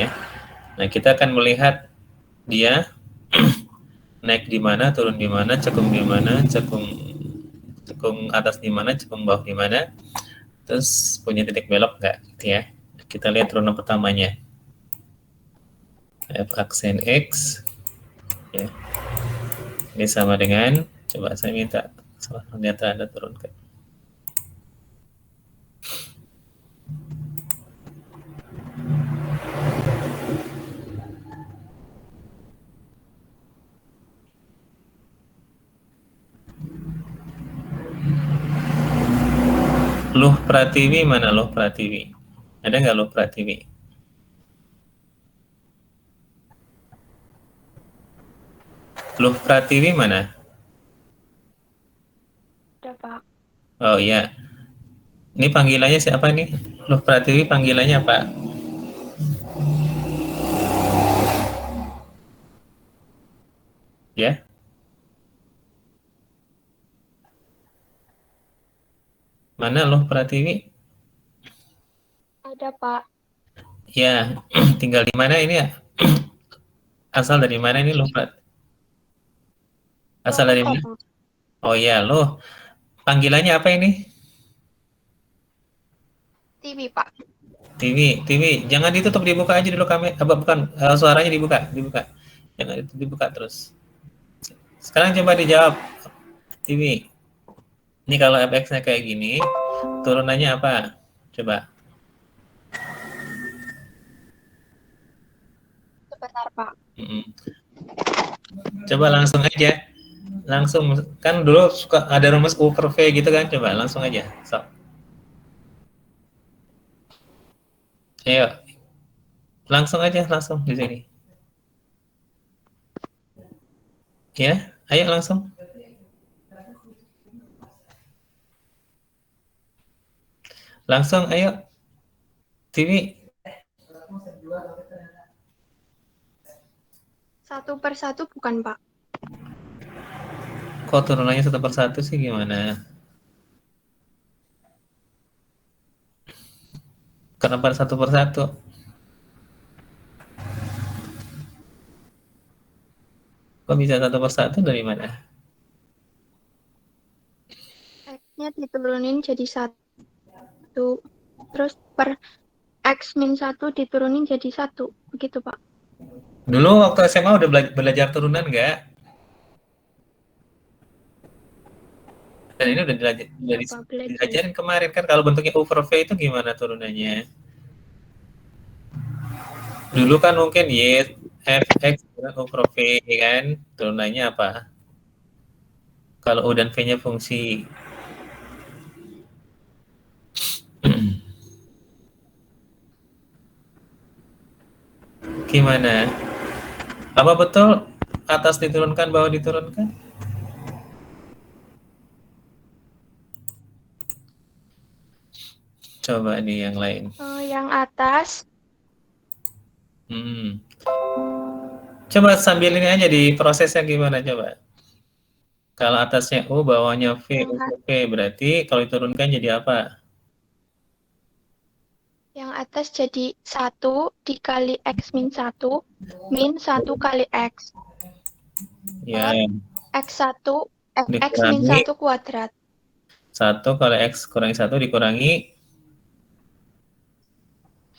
ya. Nah, kita akan melihat dia naik di mana, turun di mana, cekung di mana, cekung atas di mana, cekung bawah di mana, terus punya titik belok nggak, gitu ya. Kita lihat runout pertamanya. F aksen X, ya. Ini sama dengan, coba saya minta salah ternyata Anda turunkan. Luh Pratiwi mana Luh Pratiwi? Ada nggak Luh Pratiwi? Luh Pratiwi mana? Ada, Pak. Oh iya. Ini panggilannya siapa nih? Luh Pratiwi panggilannya apa? Ya. Mana Luh Pratiwi? Ada, Pak. Ya, tinggal di mana ini ya? Asal dari mana ini Luh Pratiwi? Asal dari Purwokerto, mana? Pak. Oh iya, Luh. Panggilannya apa ini? TV, Pak. TV. Jangan ditutup, dibuka aja dulu kami. Apa bukan suaranya dibuka. Jangan dibuka terus. Sekarang coba dijawab, TV. Ini kalau fx-nya kayak gini, turunannya apa? Coba. Sebentar, Pak. Coba langsung aja. Langsung, kan dulu suka ada rumus U per V gitu kan, coba langsung aja. So. Ayo. Langsung aja, langsung di sini. Ya, ayo langsung. Langsung, ayo. TV. Satu per satu bukan, Pak. Kok turunannya satu per satu sih gimana? Kenapa satu per satu? Kok bisa satu per satu dari mana? X-nya diturunin jadi 1. Terus per X min 1 diturunin jadi 1. Begitu, Pak. Dulu waktu SMA udah belajar turunan nggak? Dan ini udah Iya, Pak, belajar. diajarin kemarin kan, kalau bentuknya over V itu gimana turunannya? Dulu kan mungkin Y, F, X, over V kan, turunannya apa? Kalau U dan V-nya fungsi. Gimana? Apa betul atas diturunkan, bawah diturunkan? Coba nih yang lain. Yang atas. Coba sambil ini aja di prosesnya gimana coba. Kalau atasnya U, bawahnya V, U V, berarti kalau diturunkan jadi apa? Yang atas jadi 1 dikali X min 1 min 1 kali X. Ya, X1, X min dikurangi 1 kuadrat. 1 kali X kurangi 1 dikurangi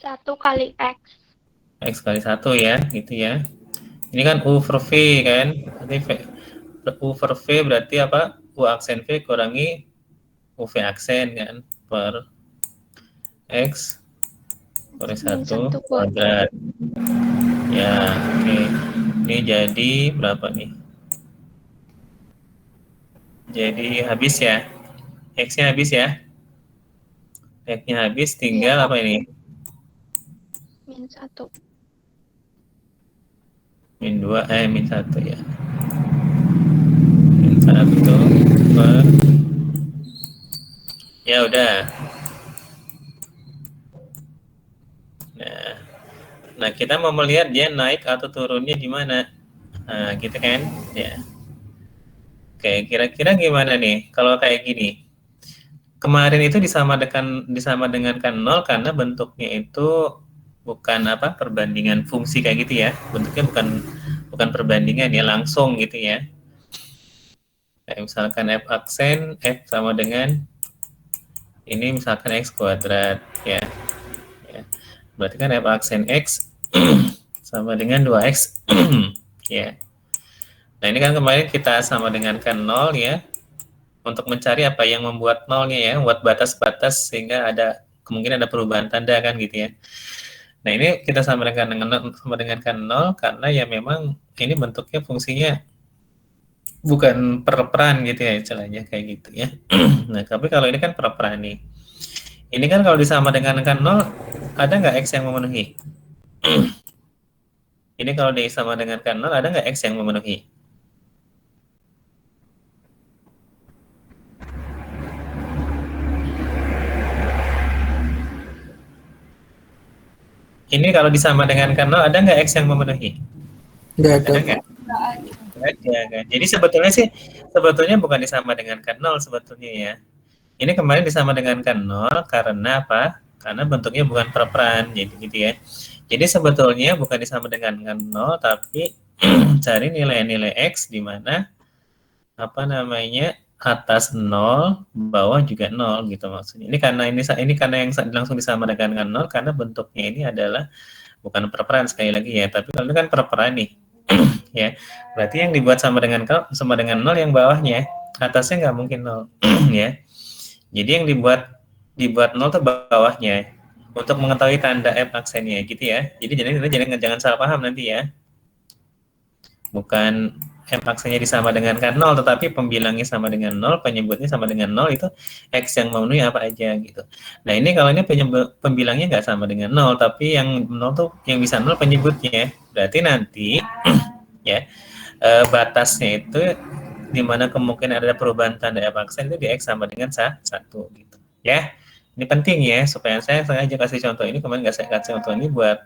1 kali X. X kali 1 ya, gitu ya. Ini kan U per V kan, berarti U per V berarti apa? U aksen V kurangi UV aksen kan, per X kurangi Min 1 1 kuadrat. kuadrat. Ya, oke. Ini jadi berapa nih? Jadi habis ya. X-nya habis ya. X-nya habis, Iya, tinggal Pak. apa ini? Min 1. Min 2, min 1 ya. Min 1 per, ya udah. Nah, kita mau melihat dia naik atau turunnya di mana. Nah, gitu kan? Ya. Oke, kira-kira gimana nih kalau kayak gini? Kemarin itu disama dengan kan 0 karena bentuknya itu bukan apa perbandingan fungsi kayak gitu ya. Bentuknya bukan perbandingan ya, langsung gitu ya. Kayak misalkan f aksen f sama dengan ini misalkan x kuadrat ya. Ya. Berarti kan f aksen x sama dengan 2x ya. Nah, ini kan kemarin kita sama dengan kan 0 ya. Untuk mencari apa yang membuat nolnya ya, buat batas-batas sehingga ada kemungkinan ada perubahan tanda kan gitu ya. Nah, ini kita sama dengan kan 0 karena ya memang ini bentuknya fungsinya bukan per peran gitu ya istilahnya kayak gitu ya. Nah, tapi kalau ini kan per peran nih. Ini kan kalau disama dengan kan 0 ada nggak x yang memenuhi? Ini kalau disama dengan kan 0 ada nggak x yang memenuhi? Ini kalau disama dengan kan 0 ada nggak x yang memenuhi? Nggak ada. Ada nggak? Aja kan. Jadi sebetulnya bukan disama dengan kan 0 sebetulnya ya. Ini kemarin disama dengan kan 0 karena apa? Karena bentuknya bukan per peran jadi gitu ya. Jadi sebetulnya bukan disama dengan kan 0 tapi cari nilai-nilai x di mana apa namanya atas 0, bawah juga 0 gitu maksudnya. Ini karena yang langsung disama dengan 0 karena bentuknya ini adalah bukan per peran sekali lagi ya, tapi kalau ini kan per peran nih. Ya. Berarti yang dibuat sama dengan 0 yang bawahnya, atasnya nggak mungkin 0 ya. Jadi yang dibuat 0 tuh bawahnya untuk mengetahui tanda F aksennya gitu ya. Jadi jangan salah paham nanti ya. Bukan F aksennya disama dengan kan 0, tetapi pembilangnya sama dengan 0, penyebutnya sama dengan 0, itu X yang memenuhi apa aja gitu. Nah, ini kalau ini pembilangnya nggak sama dengan 0, tapi yang 0 tuh yang bisa 0 penyebutnya. Berarti nanti ya batasnya itu di mana kemungkinan ada perubahan tanda F aksen itu di X sama dengan 1 gitu. Ya, ini penting ya supaya saya sengaja kasih contoh ini, kemarin nggak saya kasih contoh ini buat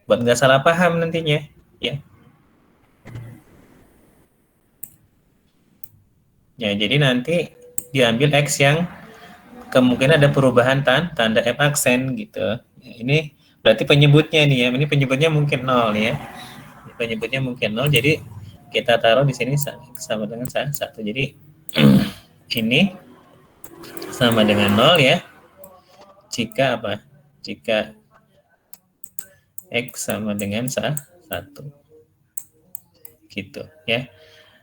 nggak salah paham nantinya ya. Ya, jadi nanti diambil X yang kemungkinan ada perubahan tanda F aksen gitu. Ya, ini berarti penyebutnya nih ya, ini penyebutnya mungkin 0 ya. Penyebutnya mungkin 0, jadi kita taruh di sini sama dengan 1. Jadi ini sama dengan 0 ya. Jika apa? Jika X sama dengan 1. Gitu ya.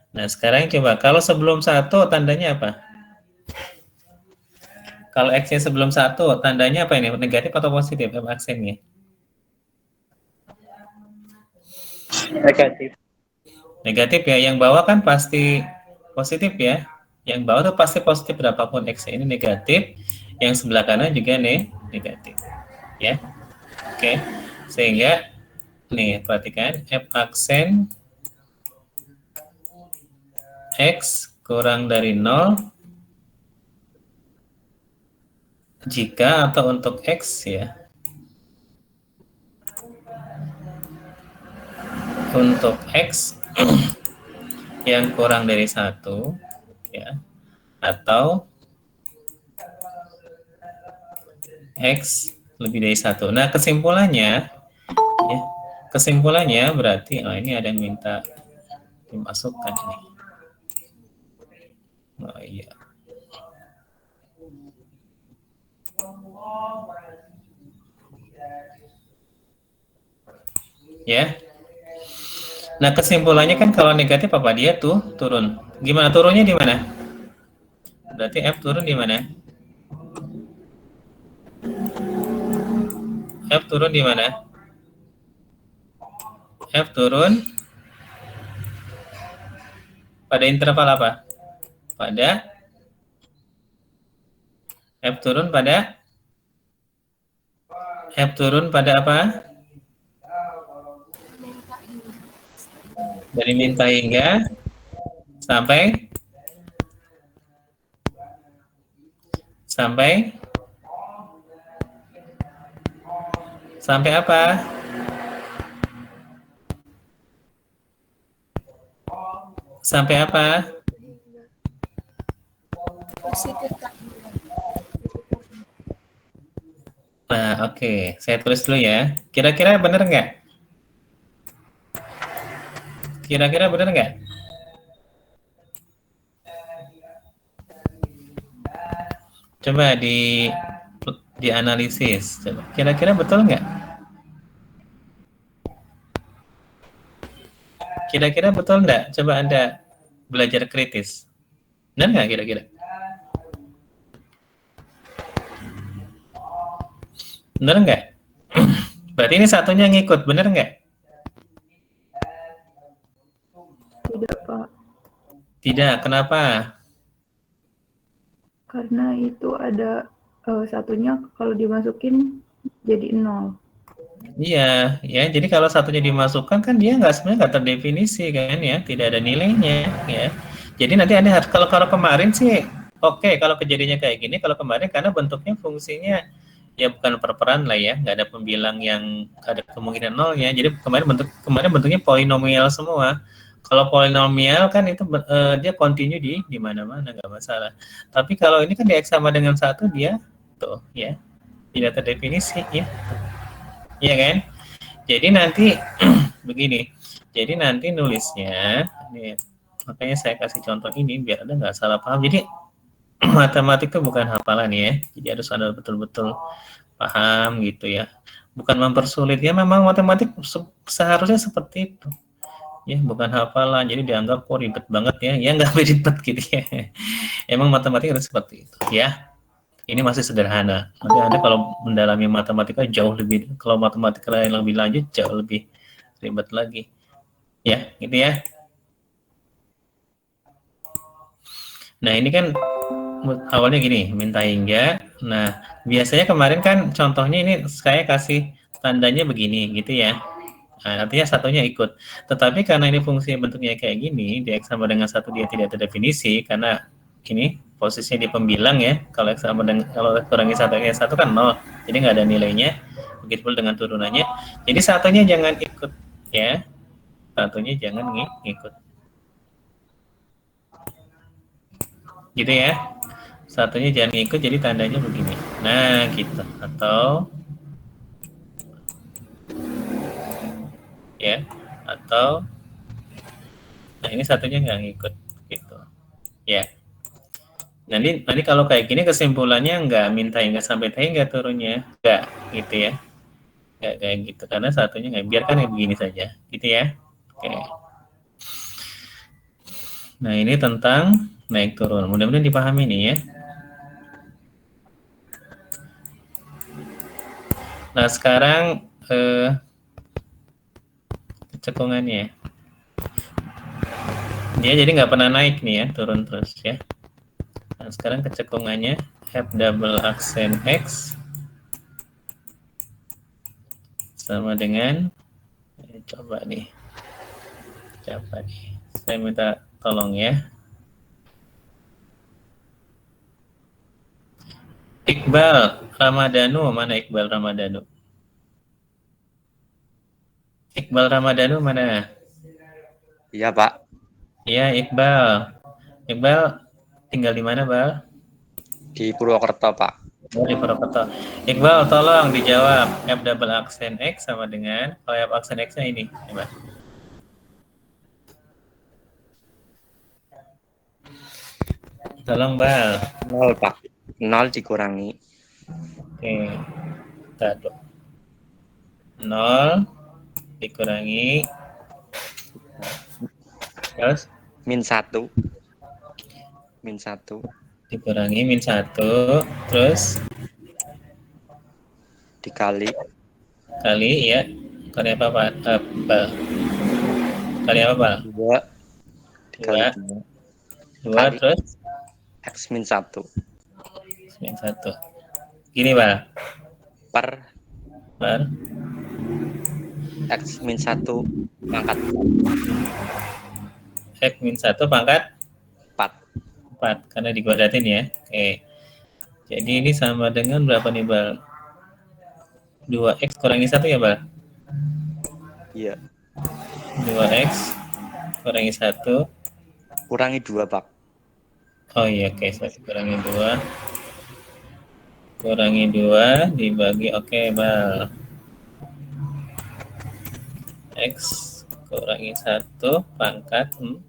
Nah, sekarang coba kalau sebelum 1 tandanya apa? Kalau X-nya sebelum 1 tandanya apa ini? Negatif atau positif F aksennya? Negatif. Negatif ya. Yang bawah kan pasti positif ya. Yang bawah tuh pasti positif berapapun X-nya. Ini negatif. Yang sebelah kanan juga negatif. Ya. Oke. Sehingga nih perhatikan F aksen X kurang dari 0 jika atau untuk X ya. Untuk X yang kurang dari 1 ya, atau X lebih dari 1. Nah, kesimpulannya berarti ini ada yang minta dimasukkan ini. Oh iya. Ya. Nah, kesimpulannya kan kalau negatif apa dia tuh turun. Gimana turunnya di mana? Berarti F turun di mana? F turun di mana? F turun pada interval apa? F turun pada apa? Dari minta hingga sampai apa? Sampai apa? Nah, oke. Oke, saya tulis dulu ya. Kira-kira benar nggak? Kira-kira benar nggak? Coba dianalisis. Coba. Kira-kira betul nggak? Kira-kira betul nggak? Coba Anda belajar kritis. Benar nggak kira-kira? Benar nggak? Berarti ini satunya ngikut, benar nggak? Tidak, Pak. Tidak, kenapa? Karena itu ada satunya kalau dimasukin jadi 0. Iya, ya. Jadi kalau satunya dimasukkan kan dia sebenarnya nggak terdefinisi kan ya, tidak ada nilainya ya. Jadi nanti Anda harus kalau kemarin sih oke, kalau kejadiannya kayak gini, kalau kemarin karena bentuknya fungsinya ya bukan perperan lah ya, nggak ada pembilang yang ada kemungkinan nol ya. Jadi kemarin bentuknya polinomial semua. Kalau polinomial kan itu dia continue di mana-mana nggak masalah. Tapi kalau ini kan X sama dengan 1 dia tuh ya tidak terdefinisi ya. Iya kan? Jadi nanti begini. Jadi nanti nulisnya ini, makanya saya kasih contoh ini biar Anda nggak salah paham. Jadi matematik itu bukan hafalan ya. Jadi harus Anda betul-betul paham gitu ya. Bukan mempersulit ya, memang matematik seharusnya seperti itu. Ya, bukan hafalan. Jadi dianggap kok ribet banget ya. Ya nggak ribet gitu ya. Emang matematik harus seperti itu ya. Ini masih sederhana. Nanti Anda kalau mendalami matematika jauh lebih, kalau matematika yang lebih lanjut jauh lebih ribet lagi. Ya, gitu ya. Nah, ini kan awalnya gini, minta hingga. Nah, biasanya kemarin kan contohnya ini saya kasih tandanya begini, gitu ya. Nah, artinya satunya ikut. Tetapi karena ini fungsinya bentuknya kayak gini, di X sama dengan 1 dia tidak terdefinisi, karena ini posisinya di pembilang ya. Kalau X sama dengan, kalau kurangi 1 X 1 kan 0, jadi nggak ada nilainya. Begitu pula dengan turunannya. Jadi satunya jangan ikut ya. Satunya jangan ngikut. Gitu ya. Satunya jangan ngikut, jadi tandanya begini. Nah, gitu. Atau ya, atau nah ini satunya nggak ngikut gitu ya. Nanti kalau kayak gini kesimpulannya nggak minta hingga sampai hingga turunnya nggak gitu ya, nggak kayak gitu karena satunya nggak, biarkan kayak begini saja gitu ya. Oke, nah ini tentang naik turun, mudah-mudahan dipahami nih ya. Nah sekarang cekungannya dia jadi nggak pernah naik nih ya, turun terus ya. Nah sekarang kecekungannya F double aksen X sama dengan coba nih, saya minta tolong ya. Iqbal Ramadhanu, mana Iqbal Ramadhanu? Iqbal Ramadhanu mana? Iya, Pak. Iya, Iqbal. Iqbal tinggal di mana, Bal? Di Purwokerto, Pak. Oh, di Purwokerto. Iqbal, tolong dijawab. F double aksen X sama dengan, kalau F aksen X-nya ini. Coba. Tolong, Bal. 0, Pak. 0 dikurangi. Oke. Bentar, 0 dikurangi. Terus? Min 1. Min 1. Dikurangi min 1. Terus? Dikali. Kali, ya. Kali apa, Pak? Bal? Kali apa, Bal? 2. Dikali 2. 2 terus? X min 1. Min 1. Gini, Bal. Per X min 1 pangkat X min 1 pangkat 4. 4 karena dikuadratin ya. Oke. Jadi ini sama dengan berapa nih, Bal? 2x kurangi 1 ya, Bal? Iya. 2x kurangi 1. Kurangi 2, Pak. Oh iya, oke. Saya kurangi 2. kurangi 2 dibagi, oke, Bal. X kurangi 1 pangkat 4.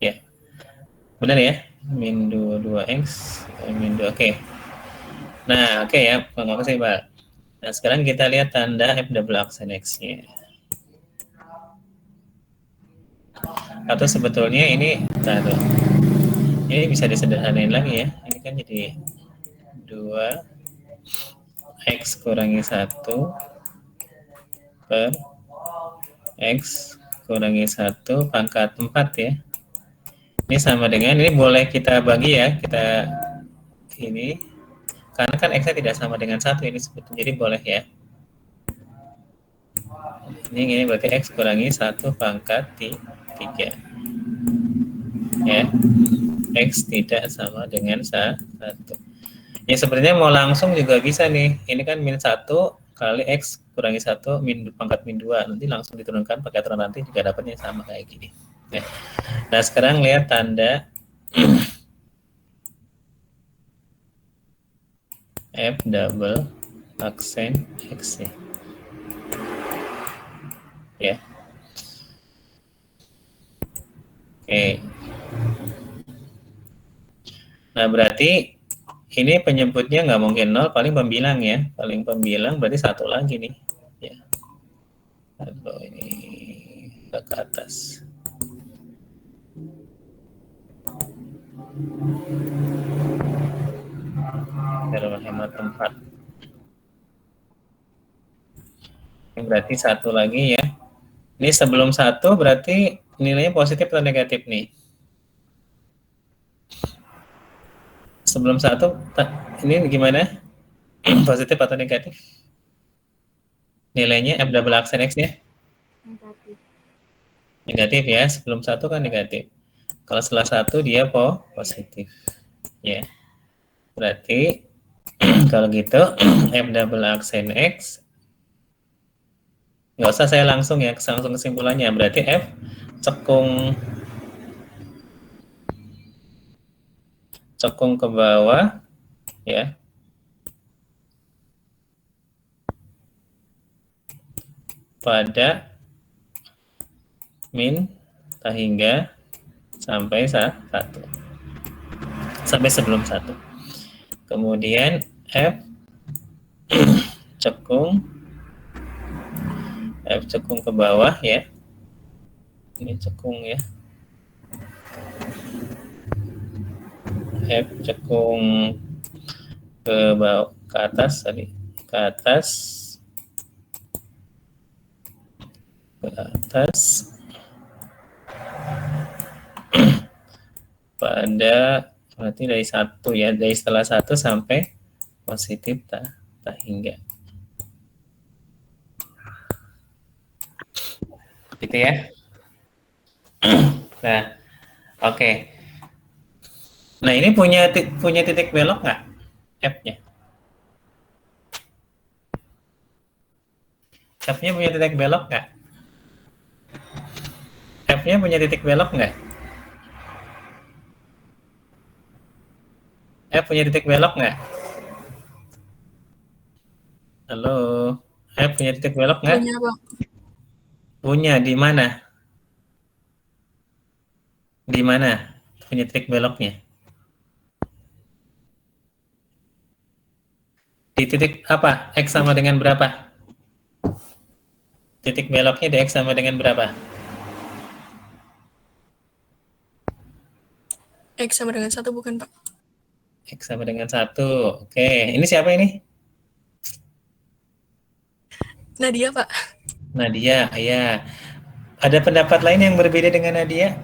Ya, benar ya? Min 2x, min 2, oke. Nah, oke ya, makasih, Bal. Nah, sekarang kita lihat tanda F double aksen X-nya. Atau sebetulnya ini, taruh. Ini bisa disederhanain lagi ya. Ini kan jadi 2x kurangi 1 per x kurangi 1 pangkat 4 ya. Ini sama dengan, ini boleh kita bagi ya, kita ini, karena kan x-nya tidak sama dengan 1 ini sebetulnya, jadi boleh ya. Ini berarti x kurangi 1 pangkat 3. Ya, x tidak sama dengan 1. Ya sebenarnya mau langsung juga bisa nih. Ini kan min 1 kali x kurangi 1 pangkat min 2. Nanti langsung diturunkan pakai aturan nanti juga dapatnya sama kayak gini. Ya. Nah sekarang lihat tanda F double aksen X ya. Ya. Oke. Nah berarti ini penyebutnya nggak mungkin 0, paling pembilang ya. Paling pembilang berarti 1 lagi nih. Ya. Lalu ini ke atas. Biar menghemat tempat. Ini berarti 1 lagi ya. Ini sebelum 1 berarti nilainya positif atau negatif nih? Sebelum 1, ini gimana? Positif atau negatif? Nilainya F double aksen X-nya? Negatif. Negatif ya, sebelum 1 kan negatif. Kalau setelah 1 dia positif. Ya. Berarti kalau gitu F double aksen X, nggak usah saya langsung ya, langsung kesimpulannya. Berarti F cekung ke bawah ya. Pada min hingga sampai 1. Sampai sebelum 1. Kemudian F cekung ke bawah ya. Ini cekung ya. F cekung ke bawah, ke atas tadi, ke atas pada berarti dari 1 ya, dari setelah 1 sampai positif tak hingga. Gitu ya. Nah, oke. Nah, ini punya titik belok nggak? F-nya. F-nya punya titik belok nggak? F-nya punya titik belok nggak? F punya titik belok nggak? Halo, F punya titik belok nggak? Punya, Bang. Punya, di mana? Di mana punya titik beloknya? Di titik apa? X sama dengan berapa? Titik beloknya di X sama dengan berapa? X sama dengan 1 bukan, Pak? X sama dengan 1. Oke, ini siapa ini? Nadia, Pak. Nadia, ya. Ada pendapat lain yang berbeda dengan Nadia?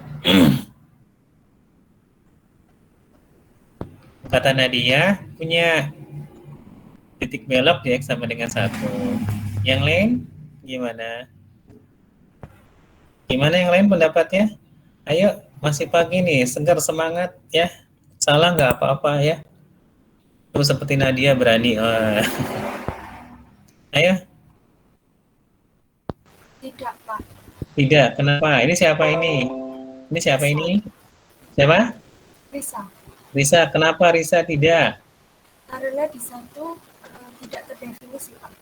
Kata Nadia punya titik belok di X sama dengan 1. Yang lain gimana? Gimana yang lain pendapatnya? Ayo, masih pagi nih, segar semangat ya. Salah nggak apa-apa ya. Tuh seperti Nadia berani. Ayo. Tidak, Pak. Tidak, kenapa? Ini siapa ini? Ini siapa ini? Siapa? Risa. Risa, kenapa Risa tidak? Karena di satu tidak terdefinisi, Pak.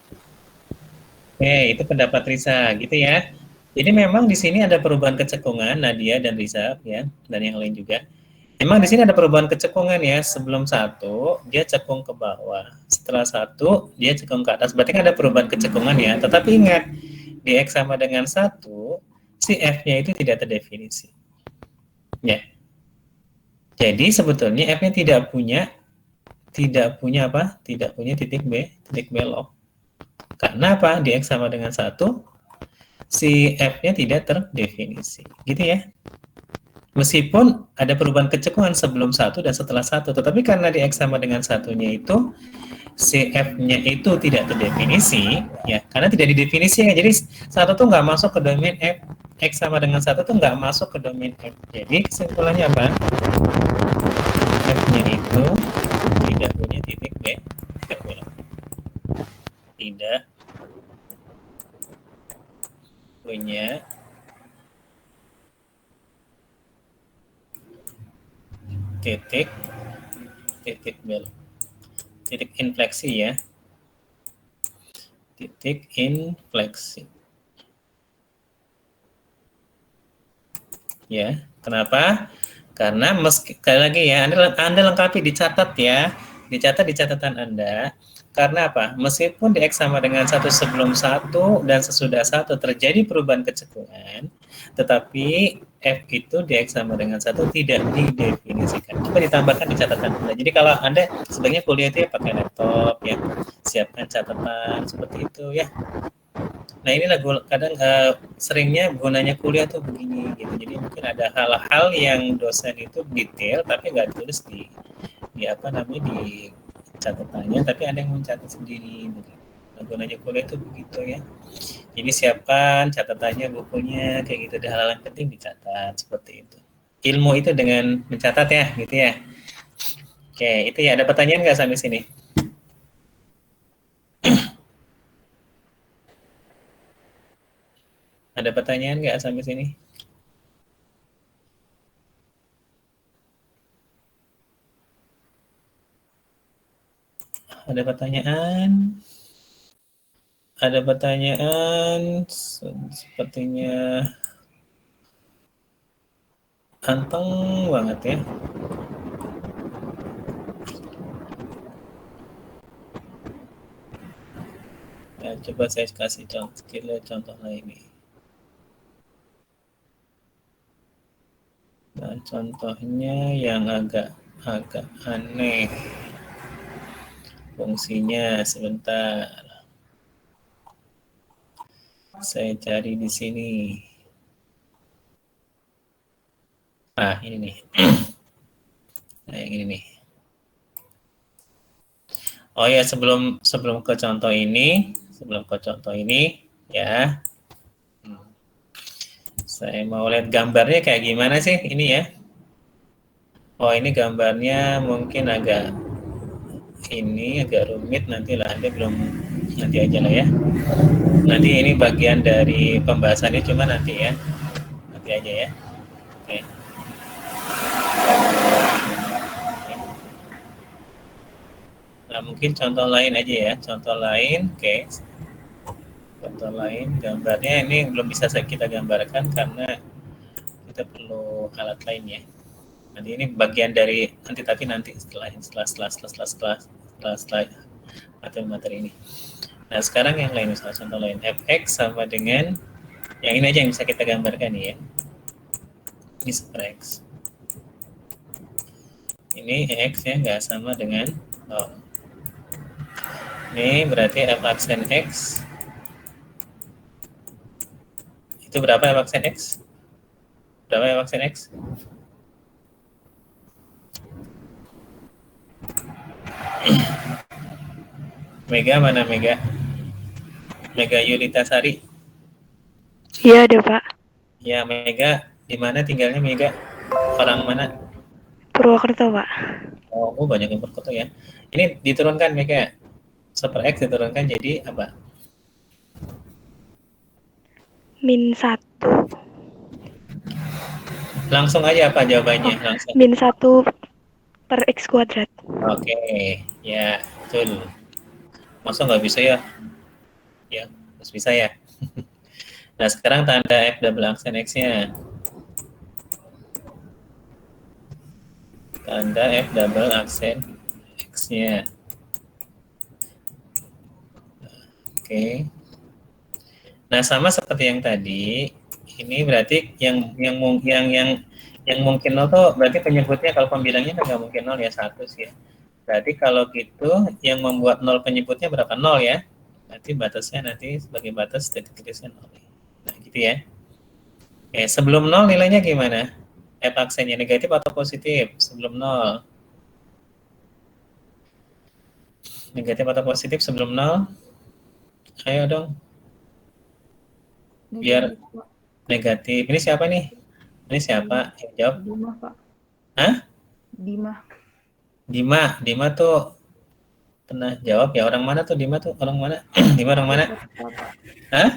Oke, itu pendapat Risa, gitu ya. Jadi memang di sini ada perubahan kecekungan Nadia dan Risa ya, dan yang lain juga. Memang di sini ada perubahan kecekungan ya. Sebelum satu dia cekung ke bawah, setelah satu dia cekung ke atas. Berarti kan ada perubahan kecekungan ya. Tetapi ingat di X sama dengan satu, si F-nya itu tidak terdefinisi. Ya. Jadi sebetulnya F-nya tidak punya apa? Tidak punya titik belok. Karena apa? Di X sama dengan satu, si F-nya tidak terdefinisi. Gitu ya. Meskipun ada perubahan kecekungan sebelum satu dan setelah satu, tetapi karena di X sama dengan satunya itu, si F-nya itu tidak terdefinisi, ya, karena tidak didefinisikan. Jadi satu tuh nggak masuk ke domain F, X sama dengan satu tuh nggak masuk ke domain F. Jadi kesimpulannya apa? F-nya itu tidak punya titik belok. Tidak punya titik belok, titik infleksi ya, titik infleksi ya. Kenapa? Karena sekali lagi ya, anda lengkapi, dicatat ya, dicatat di catatan Anda. Karena apa? Meskipun di X sama dengan satu sebelum satu dan sesudah satu terjadi perubahan kecekungan, tetapi F itu di X sama dengan satu tidak didefinisikan. Coba ditambahkan di catatan Anda. Jadi kalau Anda sebaiknya kuliah itu ya pakai laptop ya, siapkan catatan seperti itu ya. Nah inilah kadang seringnya gunanya kuliah tuh begini gitu. Jadi mungkin ada hal-hal yang dosen itu detail tapi nggak ditulis di apa namanya di catatannya, tapi ada yang mencatat sendiri. Nah, gunanya kuliah itu begitu ya. Jadi siapkan catatannya, bukunya, kayak gitu. Ada hal-hal yang penting dicatat seperti itu. Ilmu itu dengan mencatat ya, gitu ya. Oke, itu ya. Ada pertanyaan nggak sampai sini? Ada pertanyaan nggak sampai sini? Ada pertanyaan? Ada pertanyaan? Sepertinya anteng banget ya. Ya, coba saya kasih contoh lain nih. Nah, contohnya yang agak aneh. Fungsinya sebentar. Saya cari di sini. Ah, ini nih. Nah, yang ini nih. Oh ya, sebelum ke contoh ini, ya. Saya mau lihat gambarnya kayak gimana sih ini ya. Oh, ini gambarnya mungkin agak rumit, nanti lah, nanti aja lah ya. Nanti ini bagian dari pembahasannya, cuma nanti ya. Nanti aja ya. Oke. Nah, mungkin contoh lain aja ya. Contoh lain, oke. Contoh lain, gambarnya ini belum bisa kita gambarkan karena kita perlu alat lain ya. Nanti ini bagian dari nanti setelah materi ini. Nah, sekarang yang lain, misalnya contoh lain, fx sama dengan yang ini aja yang bisa kita gambarkan ya. Ini super x. Ini x ya nggak sama dengan ini berarti f aksen x itu berapa f aksen x? Berapa f aksen x? Mega mana Mega? Mega Yulitasari. Iya ada Pak. Ya Mega, di mana tinggalnya Mega? Orang mana? Purwokerto Pak. Oh, banyak yang Purwokerto ya. Ini diturunkan Mega. Super X diturunkan jadi apa? -1. Langsung aja apa jawabannya? Langsung. -1 per X kuadrat. Oke, ya, betul. Masa nggak bisa ya? Ya, harus bisa ya. Nah, sekarang tanda F double aksen X-nya. Tanda F double aksen X-nya. Oke. Nah, sama seperti yang tadi, ini berarti yang mungkin nol tuh berarti penyebutnya kalau pembilangnya kan nggak mungkin nol ya, satu sih ya. Berarti kalau gitu yang membuat nol penyebutnya berapa? Nol ya. Nanti batasnya nanti sebagai batas titik kritisnya nol. Nah, gitu ya. Oke, sebelum nol nilainya gimana? F aksennya negatif atau positif sebelum nol? Negatif atau positif sebelum nol? Ayo dong, biar Negatif, Pak. negatif. Ini siapa nih? Ini siapa yang jawab? Dima, Pak. Hah? Dima. Dima tuh pernah jawab ya. Orang mana tuh Dima tuh? Orang mana? Dima orang mana? Jakarta, Pak. Hah?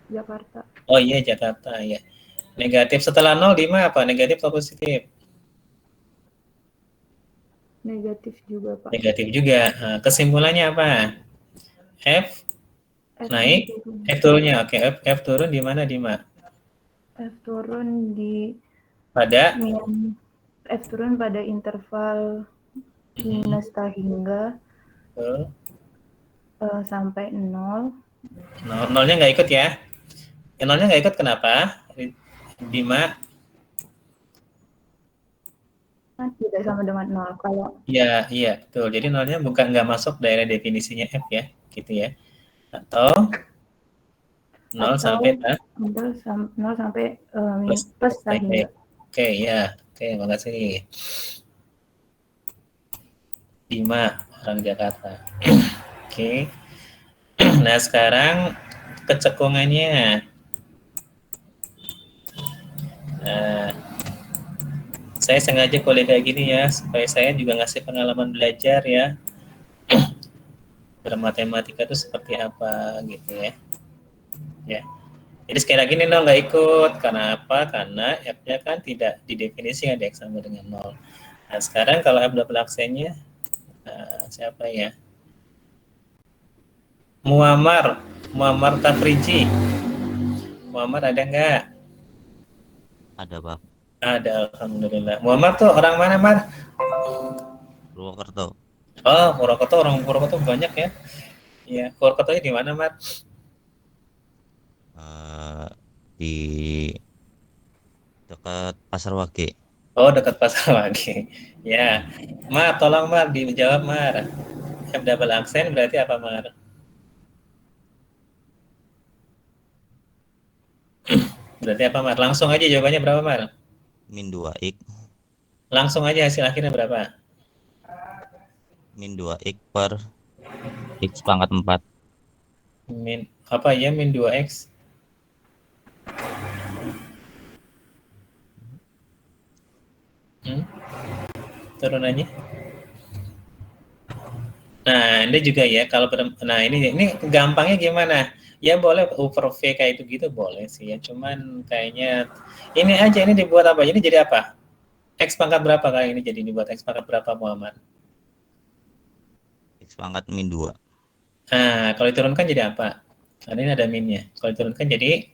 Jakarta. Oh iya, Jakarta ya. Negatif setelah nol Dima apa? Negatif atau positif? Negatif juga, Pak. Negatif juga. Nah, kesimpulannya apa? F F naik, turun. F turunnya. Oke, F turun di mana Dima? F turun di Pada F turun pada interval minus hingga sampai 0. nolnya nggak ikut ya? Nolnya nggak ikut kenapa? Dima? Kan tidak sama dengan 0. Kalau Iya, betul. Jadi nolnya bukan nggak masuk daerah definisinya F ya, gitu ya. Atau 0 sampai 0 sampai plus hingga. Oke, ya. Oke, makasih. Dima, orang Jakarta. Oke. Nah, sekarang kecekungannya. Nah, saya sengaja kuliah kayak gini ya, supaya saya juga ngasih pengalaman belajar ya. Bermatematika itu seperti apa gitu ya. Ya. Jadi sekali lagi nih nol nggak ikut. Karena apa? Karena F-nya kan tidak didefinisikan ada X sama dengan 0. Nah, sekarang kalau F double aksennya, siapa ya? Muammar Tafriji. Muammar ada nggak? Ada, Pak. Ada, alhamdulillah. Muammar tuh orang mana, Mar? Purwokerto. Oh, Purwokerto, orang Purwokerto banyak ya. Iya, Purwokertonya di mana, Mar? Di dekat Pasar Wage. Oh, dekat pasar lagi. Ya, Mar, tolong Mar dijawab Mar. F double aksen berarti apa Mar? Berarti apa Mar? Langsung aja jawabannya berapa Mar? Min 2x. Langsung aja hasil akhirnya berapa? Min 2x per x pangkat 4. Min apa ya? Min 2x. Turunannya. Nah, ini juga ya kalau nah ini gampangnya gimana? Ya boleh over V kayak itu gitu boleh sih ya. Cuman kayaknya ini aja ini dibuat apa? Ini jadi apa? X pangkat berapa kali ini jadi dibuat X pangkat berapa Muhammad? X pangkat min 2. Nah, kalau diturunkan jadi apa? Karena ini ada minnya. Kalau diturunkan jadi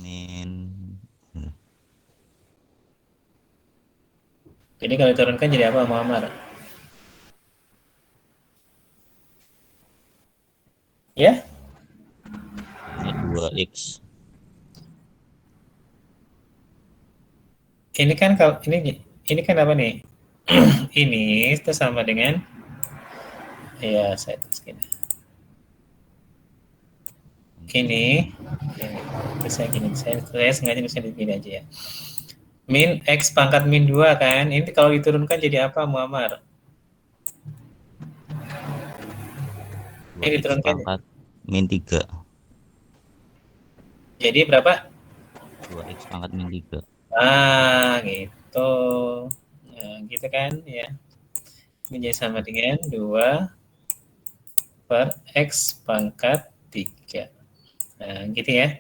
Min. Jadi kalau diturunkan jadi apa Muhammad? Ya? Min 2x. Ini kan kalau ini kan apa nih? Ini itu sama dengan ya saya tulis gini. Ini bisa gini. Saya sengaja bisa begini aja ya. Min X pangkat min 2 kan. Ini kalau diturunkan jadi apa Muhammad? Ini diturunkan Pangkat min 3. jadi berapa? 2x pangkat min 3. Gitu. Nah, gitu kan ya. Menjadi sama dengan 2 per X pangkat 3. Nah, gitu ya.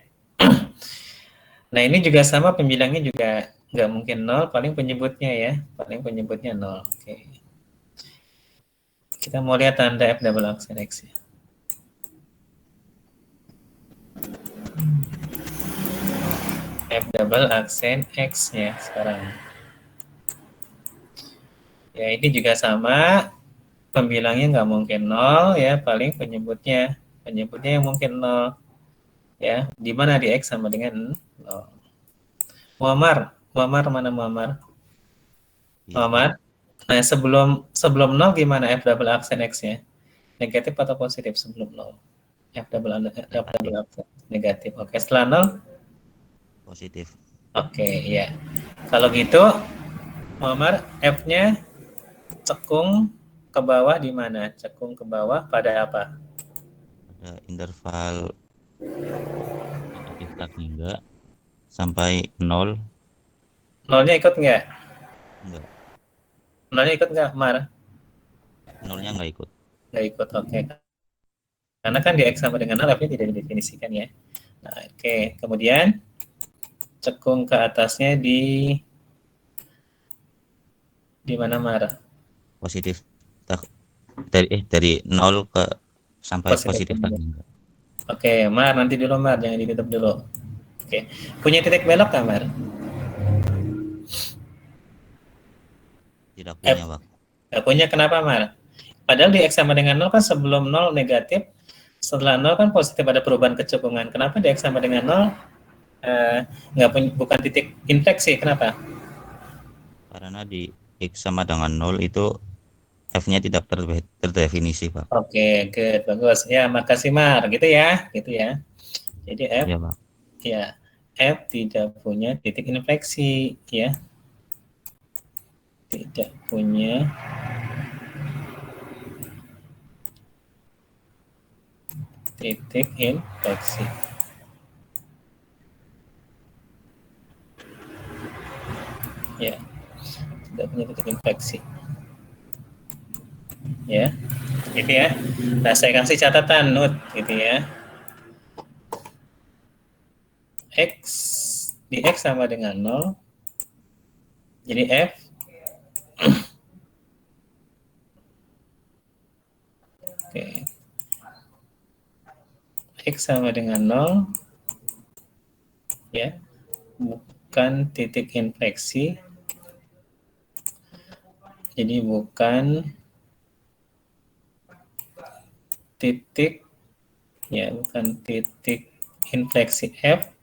Nah, ini juga sama pembilangnya juga nggak mungkin 0, paling penyebutnya ya. Paling penyebutnya 0. Oke. Kita mau lihat tanda F double aksen X ya. F double aksen X ya sekarang. Ya ini juga sama, pembilangnya nggak mungkin 0 ya, paling penyebutnya yang mungkin 0 ya. Di mana di X sama dengan 0. Muammar mana Muammar? Iya. Muammar. Nah, sebelum 0 gimana F double aksen X-nya? Negatif atau positif sebelum 0? F double aksen negatif. Oke, setelah 0? Positif. Oke, ya. Kalau gitu, Muammar, F-nya cekung ke bawah di mana? Cekung ke bawah pada apa? Ada interval negatif tak hingga sampai 0. 0-nya ikut nggak? Enggak. 0-nya ikut nggak, Mar? 0-nya nggak ikut. Nggak ikut, oke. Karena kan di X sama dengan 0, F-nya tidak didefinisikan ya. Nah, oke. Kemudian, cekung ke atasnya di mana, Mar? Positif tak dari 0 ke sampai positif tak hingga. hingga. Oke, Mar, nanti dulu, Mar. Jangan ditutup dulu. Oke. Punya titik belok nggak, Mar? Tidak punya, Pak. Nggak punya, kenapa, Mar? Padahal di X sama dengan 0 kan sebelum 0 negatif, setelah 0 kan positif, ada perubahan kecekungan. Kenapa di X sama dengan 0 nggak punya, bukan titik infleksi? Kenapa? Karena di X sama dengan 0 itu F-nya tidak terdefinisi, Pak. Oke, good, bagus. Ya, makasih, Mar. Gitu ya. Jadi F, Ya, Pak. ya, F tidak punya titik infleksi, ya. Tidak punya titik infleksi. Ya, tidak punya titik infleksi. Ya, gitu ya. Nah, saya kasih catatan note, gitu ya. X di X sama dengan 0. Jadi F oke. X sama dengan 0 ya. Bukan titik infleksi. Jadi bukan titik ya, bukan titik infleksi F.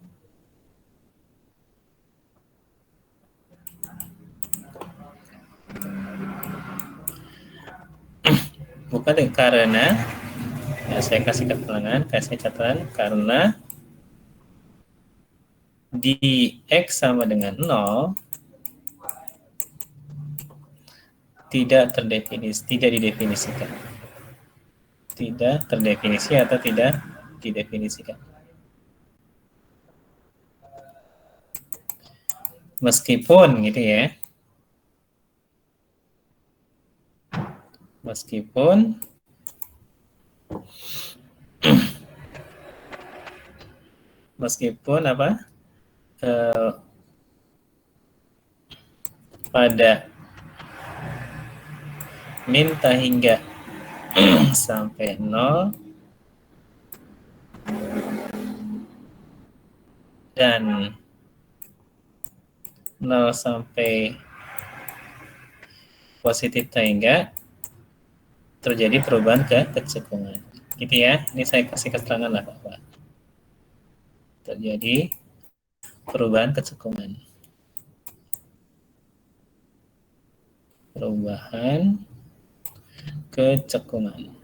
Bukan karena ya, saya kasih keterangan, kasih catatan, karena di X sama dengan 0 tidak terdefinisi, tidak didefinisikan. Tidak terdefinisi atau tidak didefinisikan. Meskipun gitu ya. Meskipun apa? Pada minta hingga sampai 0 dan 0 sampai positif hingga terjadi perubahan kecekungan. Gitu ya. Ini saya kasih keterangan lah, Pak. Terjadi perubahan kecekungan. Perubahan kecekungan.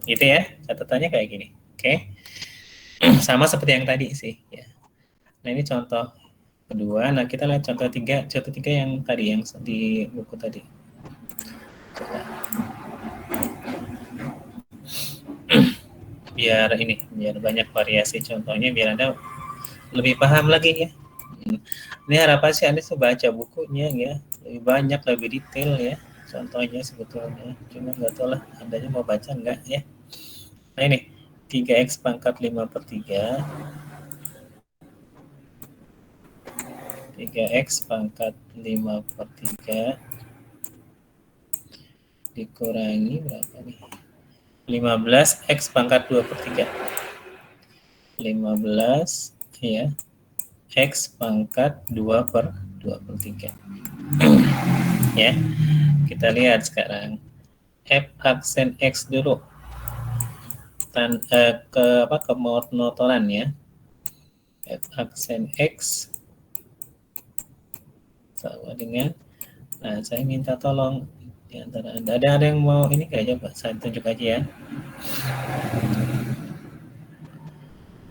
Gitu ya, catatannya kayak gini. Oke. Sama seperti yang tadi sih ya. Nah, ini contoh kedua. Nah, kita lihat contoh tiga yang tadi, yang di buku tadi. Coba. Biar banyak variasi contohnya, biar Anda lebih paham lagi ya. Ini harapan sih Anda baca bukunya ya, lebih banyak, lebih detail ya contohnya sebetulnya. Cuma nggak tahu lah Anda mau baca nggak ya. Nah ini 3x pangkat 5/3. 3x pangkat 5/3 dikurangi berapa nih? 15x pangkat 2/3. 15 ya, x pangkat 2/3. Ya, kita lihat sekarang f aksen x dulu. Ke monotonan ya. F aksen x sama dengan, nah saya minta tolong di antara Anda, ada yang mau ini kayak coba saya tunjuk aja ya.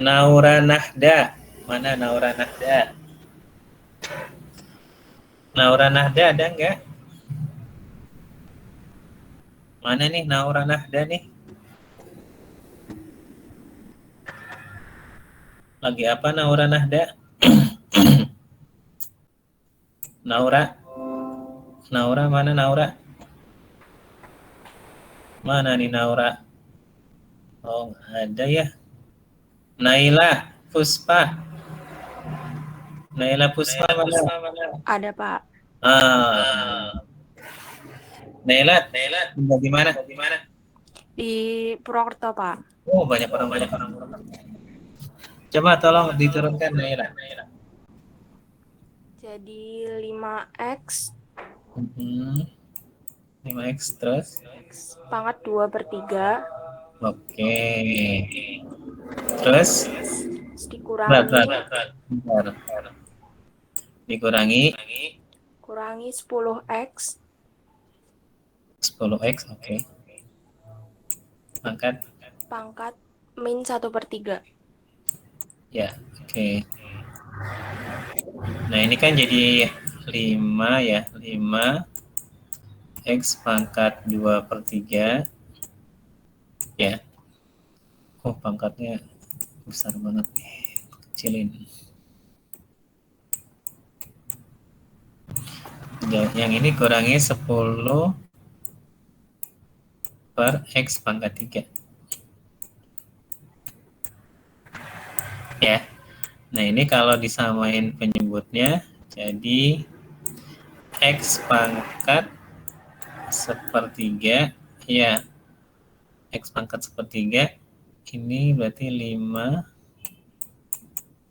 Naura Nahda, mana Naura Nahda? Naura Nahda ada nggak? Mana nih Naura Nahda nih? Lagi apa Naura Nahda? Naura? Naura mana Naura? Mana nih Naura? Oh nggak ada ya. Naila Puspa. Naila Puspa mana? Ada, Pak. Naila tinggal di mana? Di Purwokerto, Pak. Oh banyak orang. Coba tolong diturunkan Naila. Jadi 5x 5x terus. pangkat 2/3 Oke. Terus dikurangi Bentar. Dikurangi kurangi 10x 10x, oke. pangkat min 1/3. Ya, oke. Nah, ini kan jadi 5 ya, 5 x pangkat 2/3 ya. Oh, pangkatnya besar banget nih. Kecilin. Yang ini kurangi 10 per x pangkat 3. Ya. Nah, ini kalau disamain penyebutnya jadi x pangkat 1/3 ya. X pangkat 1/3 ini berarti 5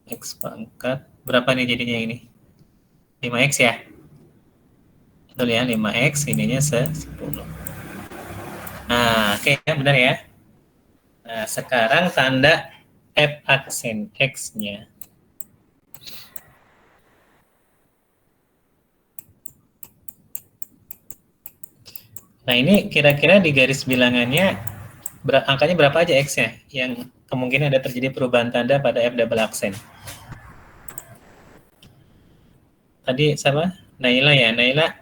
x pangkat berapa nih jadinya ini? 5x ya? Betul ya, 5x ininya 10. Nah, oke, benar ya. Nah, sekarang tanda f aksen x-nya. Nah, ini kira-kira di garis bilangannya angkanya berapa aja x-nya yang kemungkinan ada terjadi perubahan tanda pada f double aksen. Tadi siapa? Naila ya, Naila.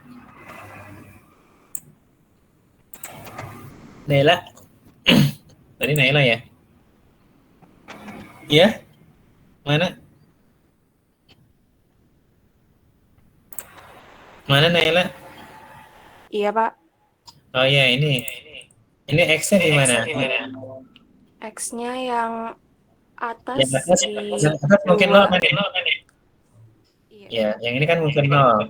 Tadi Naila ya? Iya? Mana? Mana Naila? Iya, Pak. Oh ya, ini. Ini X-nya di mana? X-nya yang atas Yang atas mungkin 0 kan ya? Iya. Ya, yang ini kan mungkin 0.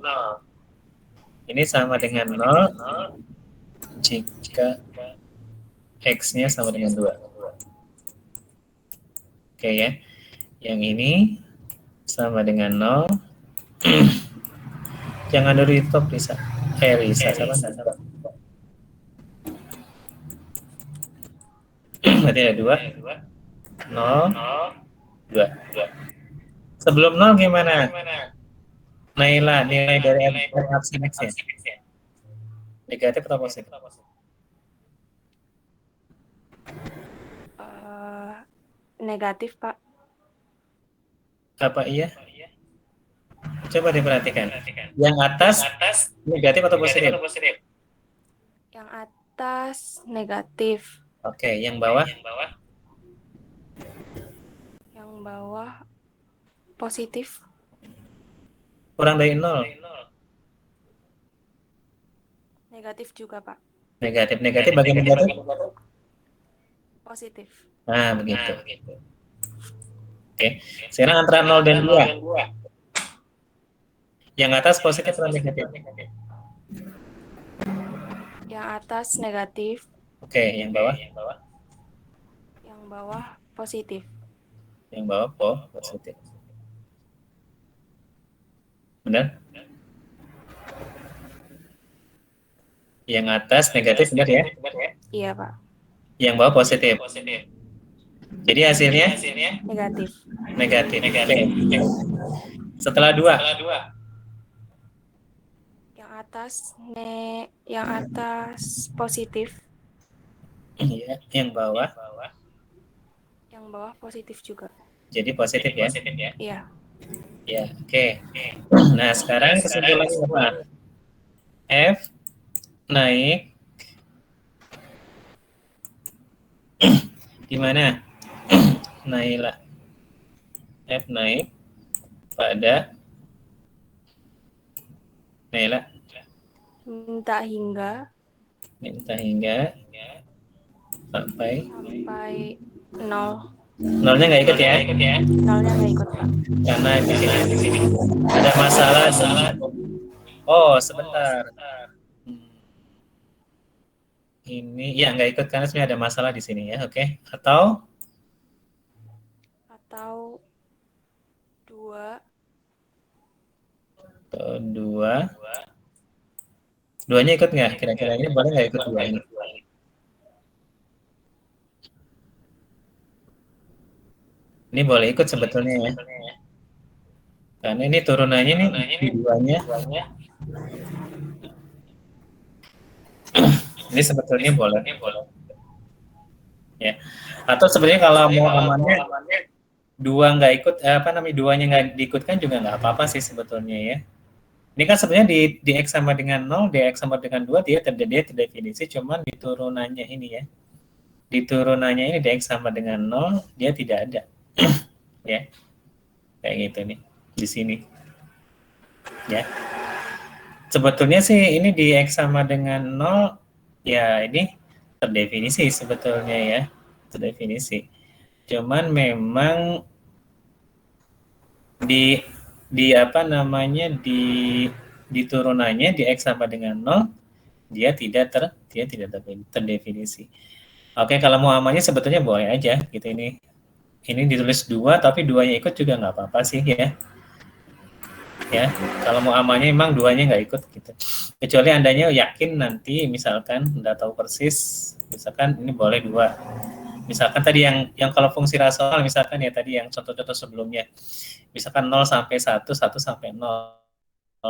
Ini sama dengan 0 jika X-nya sama dengan 2. Oke ya. Yang ini sama dengan 0. Jangan dulu di top, Risa. Risa, sama. Berarti ada 2. 0, 2. Sebelum 0 gimana? Naila, nilai dari aksen X ya? Negatif atau positif? Negatif, Pak. Apa iya? Coba diperhatikan. Yang atas negatif atau positif? Yang atas negatif. Oke, yang bawah? Yang bawah positif. Kurang dari 0. Negatif juga, Pak. Negatif bagi negatif? Positif. Nah, begitu. Oke. Sekarang antara 0 dan 2. Yang atas positif atau negatif? Yang atas negatif, Oke, yang bawah? yang bawah positif. Yang bawah positif. Benar? Yang atas negatif, benar ya? Iya, Pak. Yang bawah positif. Jadi hasilnya Negatif. negatif. Oke. Setelah 2. Yang atas positif, Iya, yang bawah. yang bawah positif juga. Jadi positif ya? Iya. Ya, oke. Nah, sekarang kesimpulannya apa? F naik di mana? Naila. F naik pada Naila. Minta hingga Minta hingga sampai 0. nolnya nggak ikut ya? Nolnya nggak ikut, Pak. Karena di sini ada masalah. Oh, sebentar. Ini ya nggak ikut karena sebenarnya ada masalah di sini ya, oke? Atau 2. Duanya ikut nggak? Kira-kira ini boleh nggak ikut 2 ini? Ini boleh ikut sebetulnya ya. Karena ini turunannya nih di 2-nya. Ini sebetulnya boleh. Ya. Atau sebenarnya kalau mau amannya 2 nggak ikut, 2-nya nggak diikutkan juga nggak apa-apa sih sebetulnya ya. Ini kan sebenarnya di X sama dengan 0, di X sama dengan 2 dia terdefinisi, cuman di turunannya ini ya. Di turunannya ini di X sama dengan 0 dia tidak ada. Ya. Kayak gitu nih di sini. Ya. Sebetulnya sih ini di X sama dengan 0 ya ini terdefinisi sebetulnya ya. Terdefinisi. Cuman memang di turunannya di X sama dengan 0 dia tidak terdefinisi. Oke, kalau mau amannya sebetulnya boleh aja gitu ini ditulis 2 tapi 2-nya ikut juga nggak apa-apa sih ya. Ya, kalau mau amannya memang 2-nya nggak ikut gitu. Kecuali Andanya yakin nanti misalkan udah tahu persis, misalkan ini boleh 2. Misalkan tadi yang kalau fungsi rasional misalkan ya tadi yang contoh-contoh sebelumnya. Misalkan 0 sampai 1, 1 sampai 0.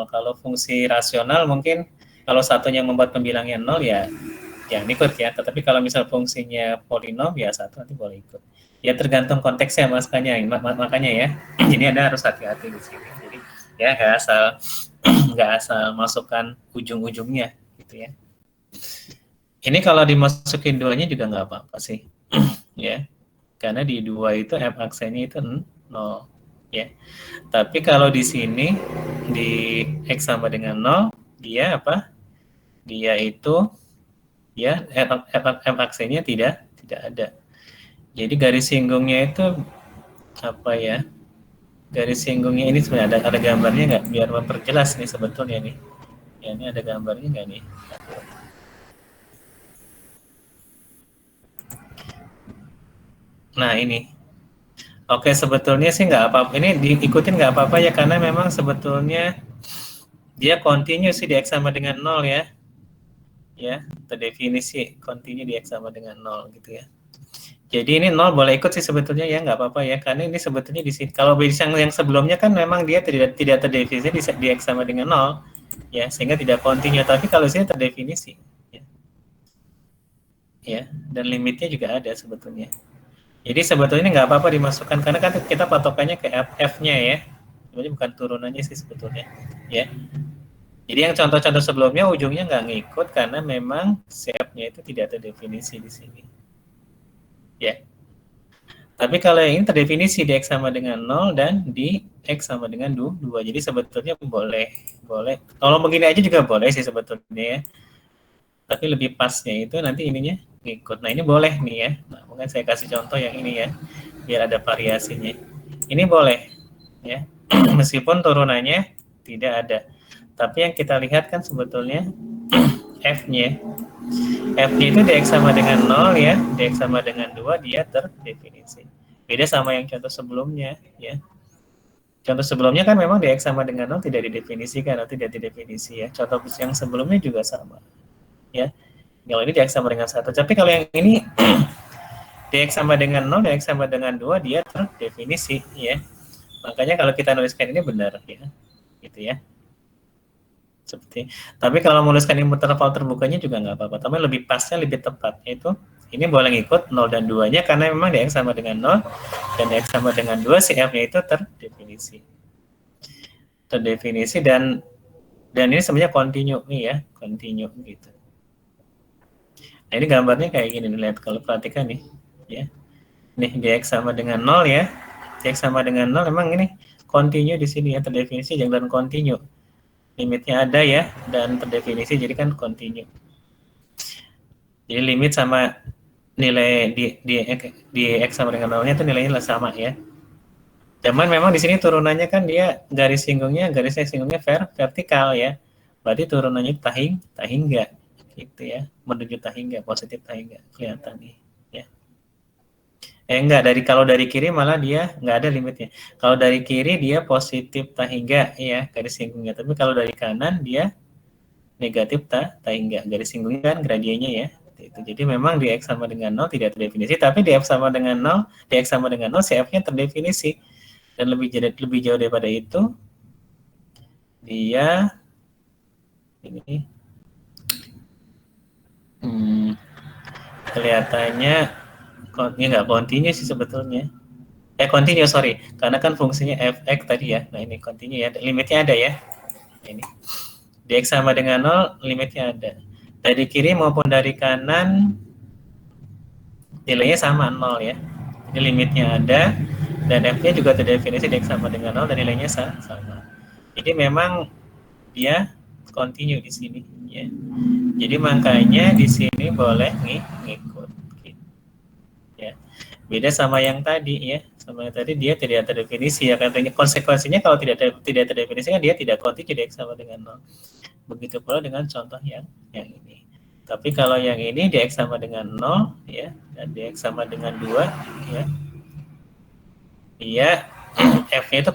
Kalau fungsi rasional mungkin kalau satunya membuat pembilangnya 0 ya jangan ikut ya. Tetapi kalau misal fungsinya polinom ya 1 nanti boleh ikut. Ya tergantung konteksnya makanya ya. Jadi Anda harus hati-hati di sini. Jadi ya nggak asal masukkan ujung-ujungnya gitu ya. Ini kalau dimasukin 2-nya juga nggak apa-apa sih. Ya. Karena di 2 itu f aksennya itu 0 ya. Tapi kalau di sini di X sama dengan 0 dia apa? Dia itu ya f aksennya tidak ada. Jadi garis singgungnya itu apa ya? Garis singgungnya ini sebenarnya ada gambarnya nggak? Biar memperjelas nih sebetulnya nih. Ya ini ada gambarnya nggak nih? Nah ini. Oke, sebetulnya sih nggak apa-apa. Ini diikutin nggak apa-apa ya, karena memang sebetulnya dia continue sih di X sama dengan 0 ya. Ya, terdefinisi continue di X sama dengan 0 gitu ya. Jadi ini 0 boleh ikut sih sebetulnya ya, nggak apa-apa ya, karena ini sebetulnya di sini. Kalau base yang sebelumnya kan memang dia tidak terdefinisi di X sama dengan 0 ya, sehingga tidak continue. Tapi kalau sini terdefinisi ya. Ya, dan limitnya juga ada sebetulnya. Jadi sebetulnya nggak apa-apa dimasukkan karena kan kita patokannya ke F-nya ya. Sebenarnya bukan turunannya sih sebetulnya ya. Jadi yang contoh-contoh sebelumnya ujungnya nggak ngikut karena memang F-nya itu tidak terdefinisi di sini. Ya. Tapi kalau yang ini terdefinisi di X sama dengan 0 dan di X sama dengan 2. Jadi sebetulnya boleh. Kalau begini aja juga boleh sih sebetulnya ya. Tapi lebih pasnya itu nanti ininya ngikut. Nah ini boleh nih ya. Nah, mungkin saya kasih contoh yang ini ya, biar ada variasinya. Ini boleh ya, meskipun turunannya Tidak ada. Tapi yang kita lihat kan sebetulnya F-nya itu dx sama dengan 0 ya, dx sama dengan 2 dia terdefinisi. Beda sama yang contoh sebelumnya ya. Contoh sebelumnya kan memang dx sama dengan 0 tidak didefinisikan atau tidak didefinisi ya. Contoh yang sebelumnya juga sama ya. Kalau ini dx sama dengan 1. Tapi kalau yang ini dx sama dengan 0, dx sama dengan 2 dia terdefinisi ya. Makanya kalau kita nuliskan ini benar ya. Gitu ya. Seperti. Tapi kalau menuliskan interval terbukanya juga nggak apa-apa. Tapi lebih pasnya, lebih tepat. Itu ini boleh ngikut 0 dan 2-nya karena memang dx sama dengan 0 dan dx sama dengan 2 si f-nya itu terdefinisi. Terdefinisi dan ini sebenarnya continue nih ya, continue gitu. Nah, ini gambarnya kayak gini nih, lihat kalau perhatikan nih ya. Nih dx sama dengan 0 ya. Dx sama dengan 0 memang ini continue di sini ya, terdefinisi dan continue. Limitnya ada ya dan terdefinisi jadi kan continue. Jadi limit sama nilai di x sama dengan 0-nya itu nilainya sama ya. Cuman memang di sini turunannya kan dia garisnya singgungnya vertikal ya. Berarti turunannya tahingga gitu ya, menuju tahingga, positif tahingga kelihatan nih ya. Enggak, kalau dari kiri malah dia nggak ada limitnya. Kalau dari kiri dia positif tahingga ya, garis singgungnya. Tapi kalau dari kanan dia negatif tahingga, garis singgungnya kan gradiennya ya. Itu. Jadi memang di x sama dengan 0 tidak terdefinisi, tapi di f sama dengan 0, di x sama dengan 0 si f-nya terdefinisi. Dan lebih jauh daripada itu dia ini kelihatannya ini nggak continue sih sebetulnya. Continue, sorry. Karena kan fungsinya fx tadi ya. Nah, ini continue ya. Limitnya ada ya. Ini. Dx sama dengan 0, limitnya ada. Dari kiri maupun dari kanan, nilainya sama 0 ya. Jadi limitnya ada. Dan f-nya juga terdefinisi dx sama dengan 0 dan nilainya sama. Jadi memang dia continue di sini ya. Jadi makanya di sini boleh ngikut. Ya. Beda sama yang tadi ya. Sama yang tadi dia tidak terdefinisi ya, katanya konsekuensinya kalau tidak terdefinisi kan dia tidak continue dx sama dengan 0. Begitu pula dengan contoh yang ini. Tapi kalau yang ini dx sama dengan 0 ya dan dx sama dengan 2 ya. Dia f-nya itu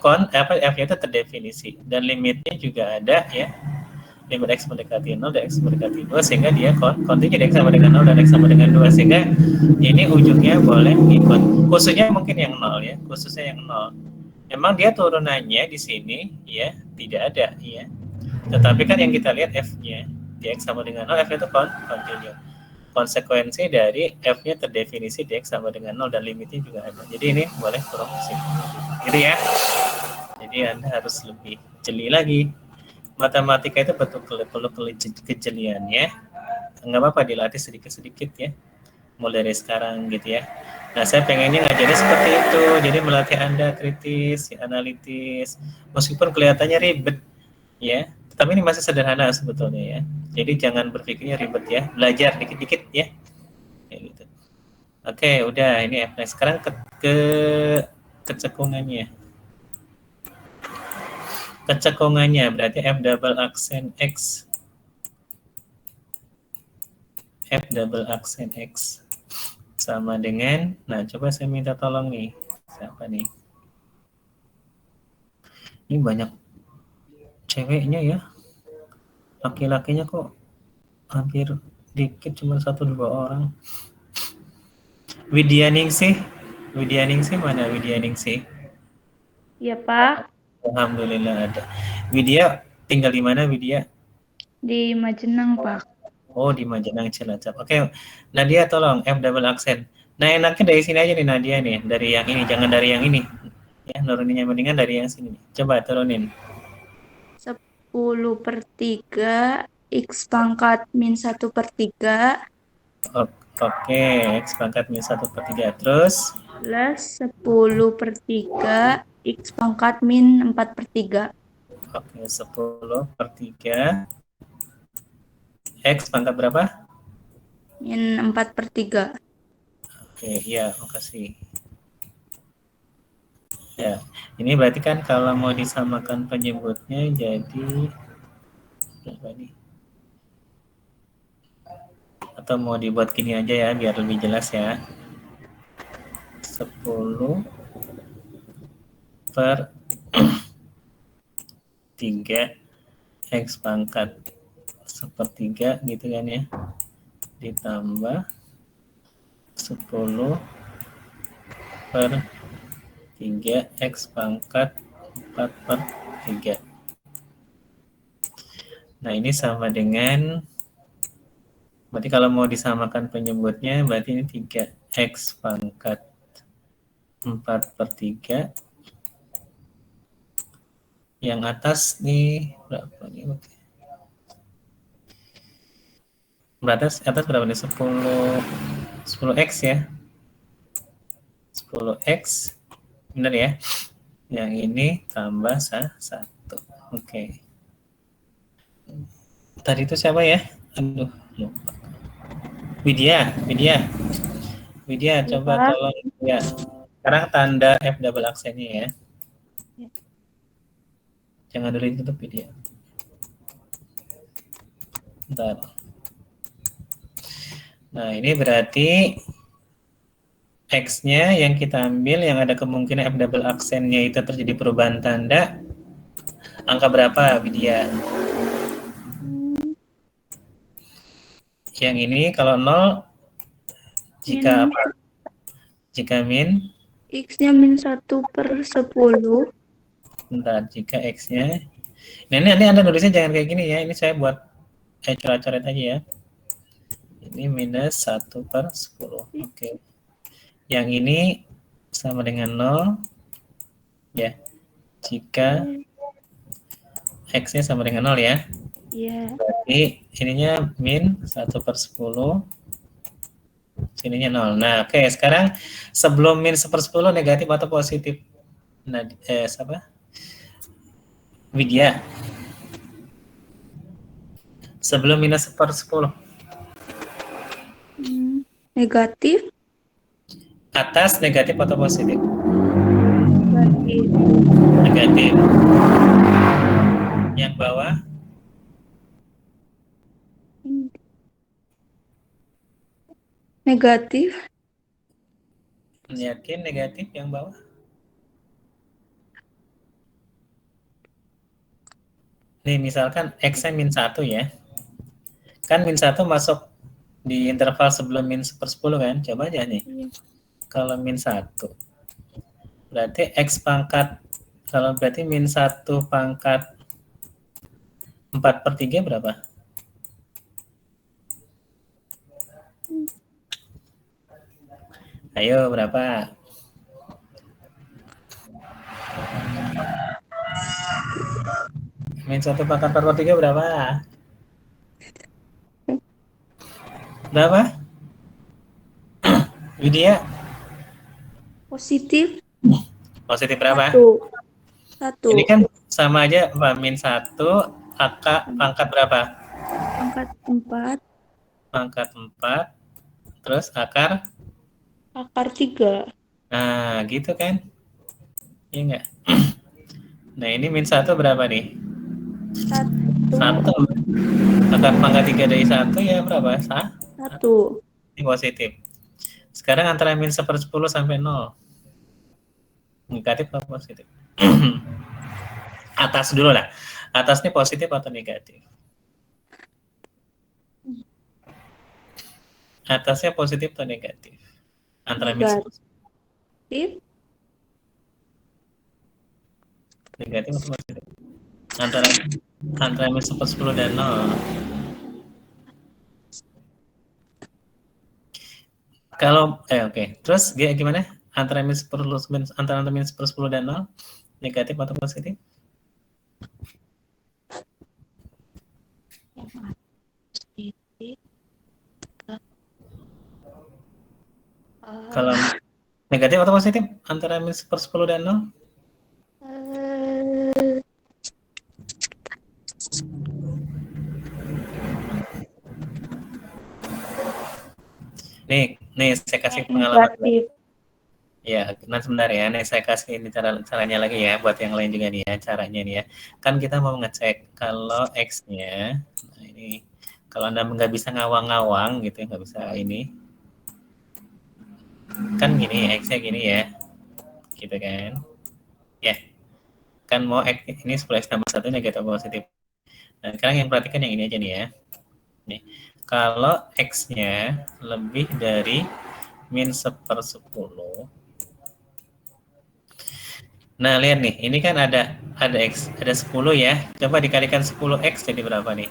f-nya itu terdefinisi dan limitnya juga ada ya. Limit x mendekati 0 dan x mendekati 2 sehingga dia continue dx sama dengan 0 dan x sama dengan 2 sehingga ini ujungnya boleh ikut. Khususnya mungkin yang 0 ya, khususnya yang 0. Memang dia turunannya di sini ya tidak ada ya. Tetapi kan yang kita lihat f-nya dx sama dengan 0, f-nya itu continue. Konsekuensi dari f-nya terdefinisi dx sama dengan 0 dan limitnya juga ada. Jadi ini boleh turun ke sini. Gitu ya. Jadi Anda harus lebih jeli lagi. Matematika itu betul perlu kejelian ya. Nggak apa-apa dilatih sedikit-sedikit ya. Mulai dari sekarang gitu ya. Nah, saya pengennya ngajarnya seperti itu. Jadi melatih Anda kritis, analitis. Meskipun kelihatannya ribet ya. Tapi ini masih sederhana sebetulnya ya. Jadi jangan berpikirnya ribet ya. Belajar dikit-dikit ya. Kayak gitu. Oke, udah ini F. Nah, sekarang ke kecekungannya. Kecekungannya berarti F double aksen X. F double aksen X sama dengan, nah coba saya minta tolong nih. Siapa nih? Ini banyak ceweknya ya. Laki-lakinya kok hampir dikit, cuma 1-2 orang. Widyaningsih mana Widyaningsih? Iya, Pak. Alhamdulillah ada. Widya tinggal di mana Widya? Di Majenang, Pak. Oh, di Majenang Cilacap. Oke, Nadia tolong F double aksen. Nah, enaknya dari sini aja nih Nadia nih, dari yang ini, jangan dari yang ini. Ya, nuruninnya mendingan dari yang sini. Coba turunin. 10/3 X pangkat min 1/3 Oke, X pangkat min 1/3. Terus? plus 10/3 X pangkat min 4/3. Oke, 10/3. X pangkat berapa? Min 4/3. Oke, iya, makasih. Ya, ini berarti kan kalau mau disamakan penyebutnya jadi berapa nih? Atau mau dibuat gini aja ya biar lebih jelas ya. 10 per 3 X pangkat 1/3 gitu kan ya. Ditambah 10 per 3 X pangkat 4/3. Nah, ini sama dengan, berarti kalau mau disamakan penyebutnya, berarti ini 3X pangkat 4/3. Yang atas nih, berapa nih? Atas berapa nih? 10X ya? 10X, benar ya? Yang ini tambah 1. Oke. Tadi itu siapa ya? Aduh, lupa. Widya, coba Pak. tolong ya. Sekarang tanda F double aksennya ya. Jangan dulu ditutup Widya. Bentar. Nah, ini berarti X-nya yang kita ambil yang ada kemungkinan F double aksennya itu terjadi perubahan tanda. Angka berapa, Widya? Yang ini kalau 0 jika apa? Jika min? X-nya -1/10. Bentar, jika X-nya. Nah, ini Anda nulisnya jangan kayak gini ya. Ini saya buat coret-coret aja ya. Ini -1/10. Oke. Yang ini sama dengan 0 ya. Jika X-nya sama dengan 0 ya. Iya. Berarti ininya -1/10. Sininya 0. Nah, oke. Sekarang sebelum -1/10 negatif atau positif? Nah, apa? Widya. Sebelum -1/10. Negatif. Atas negatif atau positif? Negatif. Negatif. Yang bawah? Negatif. Yakin negatif yang bawah? Nih, misalkan X-nya -1 ya. Kan -1 masuk di interval sebelum -1/10 kan? Coba aja nih. Kalau -1. Berarti X pangkat, kalau berarti -1 pangkat 4/3 berapa? Ayo, berapa? -1 pangkat 4/3 berapa? Berapa? Widya? Positif. Positif berapa? 1. Ini kan sama aja, Pak. -1 angka pangkat berapa? Pangkat 4. Pangkat 4. Terus akar? Akar 3. Nah, gitu kan? Iya nggak? Nah, ini -1 berapa nih? 1. Akar pangkat 3 dari 1 ya berapa? 1. Ini positif. Sekarang antara -1/10 sampai 0. Negatif atau positif? Atas dulu lah. Atasnya positif atau negatif? Atasnya positif atau negatif? Antara Negatif. negatif atau positif? Antara -1/10 dan 0. Kalau oke. Terus dia gimana? Antara -1/10 dan 0, negatif atau positif? Kalau negatif atau positif antara -1/10 dan 0? Nih saya kasih pengalaman. Negatif. Ya, nah sebentar ya. Nih saya kasih ini caranya lagi ya buat yang lain juga nih ya caranya nih ya. Kan kita mau ngecek kalau X-nya, nah ini kalau Anda nggak bisa ngawang-ngawang gitu ya, nggak bisa ini, kan gini X-nya gini ya, gitu kan. Ya, kan mau X ini 10X tambah 1 negatif atau positif. Nah, sekarang yang perhatikan yang ini aja nih ya. Nih, kalau X-nya lebih dari min 1/10. Nah, lihat nih, ini kan ada X, ada 10 ya. Coba dikalikan 10X jadi berapa nih?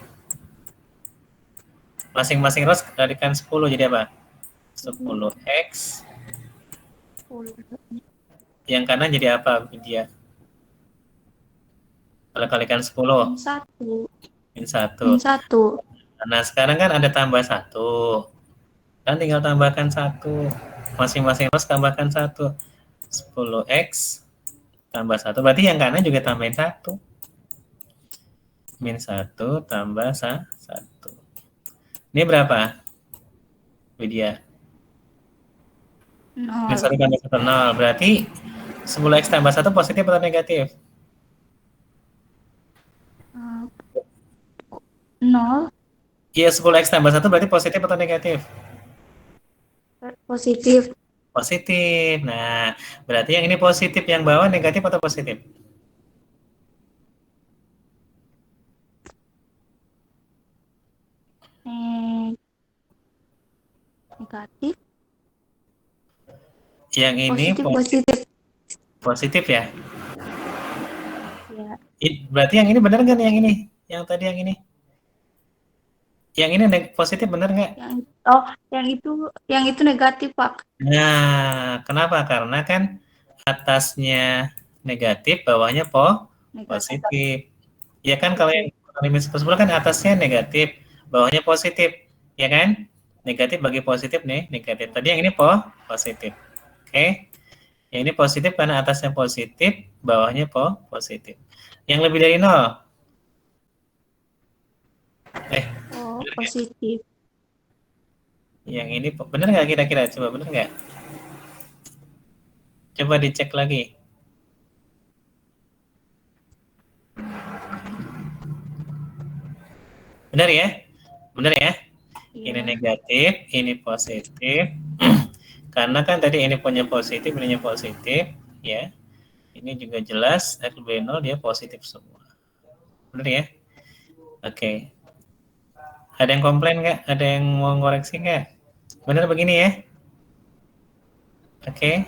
Masing-masing rows kalikan 10 jadi apa? 10X. Yang kanan jadi apa dia? Kalau kalikan 10 Min 1. min 1. Min 1. Nah, sekarang kan ada tambah 1. Kan tinggal tambahkan 1. Masing-masing rows tambahkan 1. 10X tambah 1. Berarti yang kanan juga tambahin 1. Min 1 tambah 1. Ini berapa? Widya? Min 1 tambah 1, 0. Berarti 10X tambah 1 positif atau negatif? 0. Iya, 10X tambah 1 berarti positif atau negatif? Positif. Positif. Nah, berarti yang ini positif, yang bawah negatif atau positif? Negatif. Yang ini Positif. positif ya? Ya. Berarti yang ini benar nggak nih yang ini? Yang tadi yang ini? Yang ini positif benar nggak? Yang itu negatif, Pak. Nah, kenapa? Karena kan atasnya negatif, bawahnya positif. Ya kan kalau yang min 10 kan atasnya negatif, bawahnya positif. Ya kan? Negatif bagi positif nih, negatif. Tadi yang ini positif. Oke. Yang ini positif karena atasnya positif, bawahnya positif. Yang lebih dari 0. Positif. Yang ini benar nggak kira-kira? Coba benar nggak? Coba dicek lagi. Benar ya? Benar ya? Ini negatif, ini positif. Karena kan tadi ini punya positif, ini positif, ya. Ini juga jelas X lebih 0 dia positif semua. Benar ya? Oke. Ada yang komplain nggak? Ada yang mau ngoreksi nggak? Benar begini ya? Oke.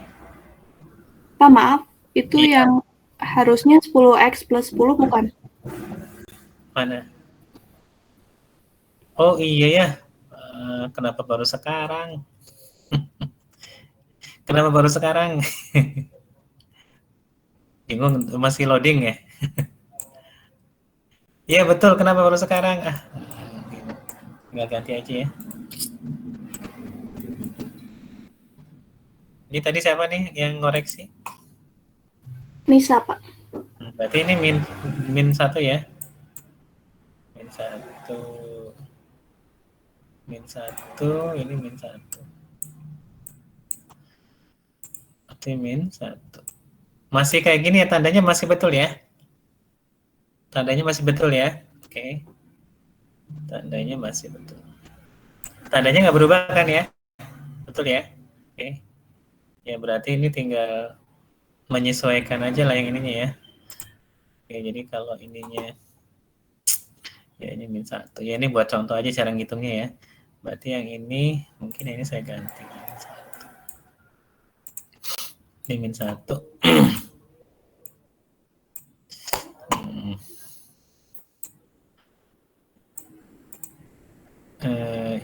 Pak, maaf, itu yang harusnya 10X plus 10 bukan? Mana? Oh iya ya. Kenapa baru sekarang? Kenapa baru sekarang? Bingung, masih loading ya? Iya betul, kenapa baru sekarang? Nggak ganti aja ya. Ini tadi siapa nih yang ngoreksi? Nisa, Pak. Berarti ini min 1 ya? Min 1. Min 1, ini min 1. Berarti min 1. Masih kayak gini ya, tandanya masih betul ya? Tandanya masih betul ya? Oke. Tandanya masih betul. Tandanya nggak berubah kan ya? Betul ya? Oke. Ya berarti ini tinggal menyesuaikan aja lah yang ininya ya. Oke, jadi kalau ininya ya ini min 1. Ya ini buat contoh aja cara ngitungnya ya. Berarti yang ini mungkin ini saya ganti. Ini min 1.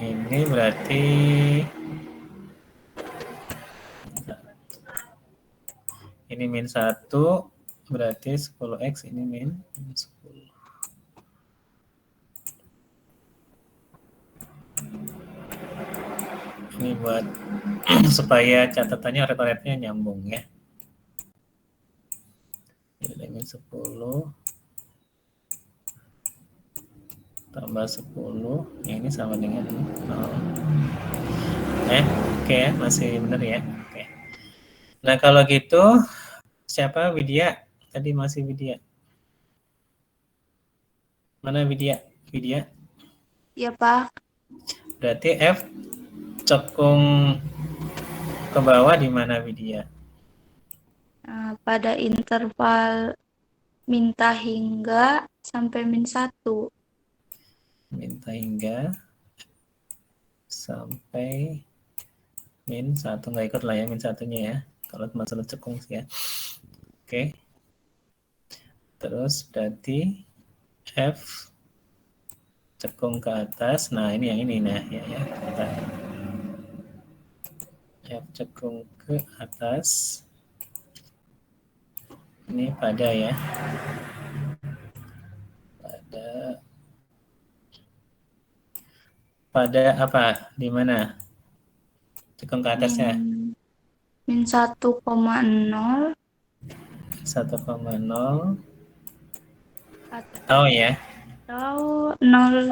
Ini berarti ini min 1 berarti 10X ini min 10. Ini buat supaya catatannya ret-retnya nyambung ya. Jadi min 10 tambah 10, yang ini sama dengan 0. Oke ya, masih benar ya. Oke. Nah, kalau gitu, siapa Widya? Tadi masih Widya. Mana Widya? Widya. Ya, Pak. Berarti F cekung ke bawah di mana Widya? Pada interval minta hingga sampai -1. Minta hingga sampai -1. Nggak ikut lah ya -1-nya ya. Kalau masalah cekung sih ya. Oke. Terus berarti F cekung ke atas. Nah, ini yang ini. Nah, ya. Bentar. F cekung ke atas. Ini pada ya. Pada apa? Di mana? Cekung ke atasnya. -1,0 1,0. Oh ya. atau 0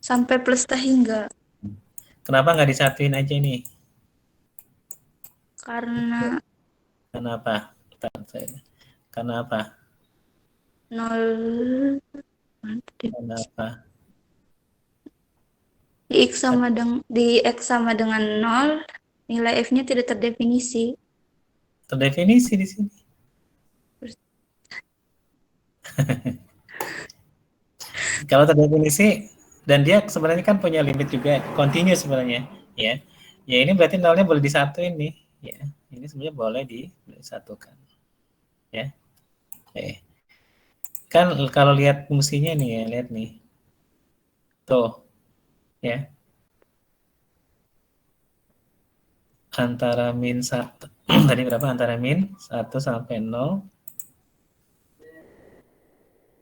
sampai plus hingga. Kenapa nggak disatuin aja nih? Karena Kenapa? Karena apa? 0 Kenapa? di X sama dengan 0, nilai F-nya tidak terdefinisi. Terdefinisi di sini. Kalau terdefinisi dan dia sebenarnya kan punya limit juga, continue sebenarnya, ya. Ya ini berarti nolnya boleh disatuin nih, ya. Ini sebenarnya boleh disatukan, ya. Kan kalau lihat fungsinya nih ya, lihat nih, tuh, ya. Antara -1, tadi berapa? Antara -1 sampai 0.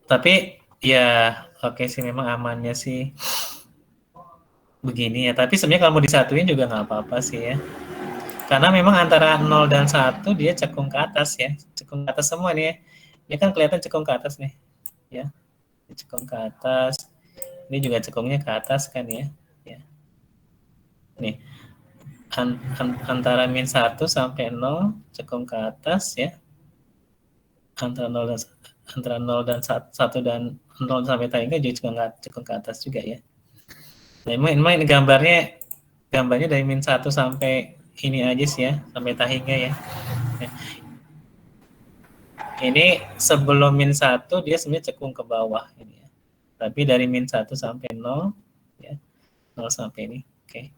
Tapi ya oke sih, memang amannya sih begini ya. Tapi sebenarnya kalau mau disatuin juga nggak apa-apa sih ya. Karena memang antara 0 dan 1 dia cekung ke atas ya. Cekung ke atas semua nih ya. Ini kan kelihatan cekung ke atas nih. Ya. Cekung ke atas. Ini juga cekungnya ke atas kan ya. Ya. Nih. Antara -1 sampai 0 cekung ke atas ya. Antara 0 dan 1 dan 0 sampai tahingga juga cekung ke atas juga ya. Nah, ini gambarnya dari -1 sampai ini aja sih ya, sampai tahingga ya. Ini sebelum -1 dia sebenarnya cekung ke bawah ini ya. Tapi dari -1 sampai 0 ya. 0 sampai ini. Oke.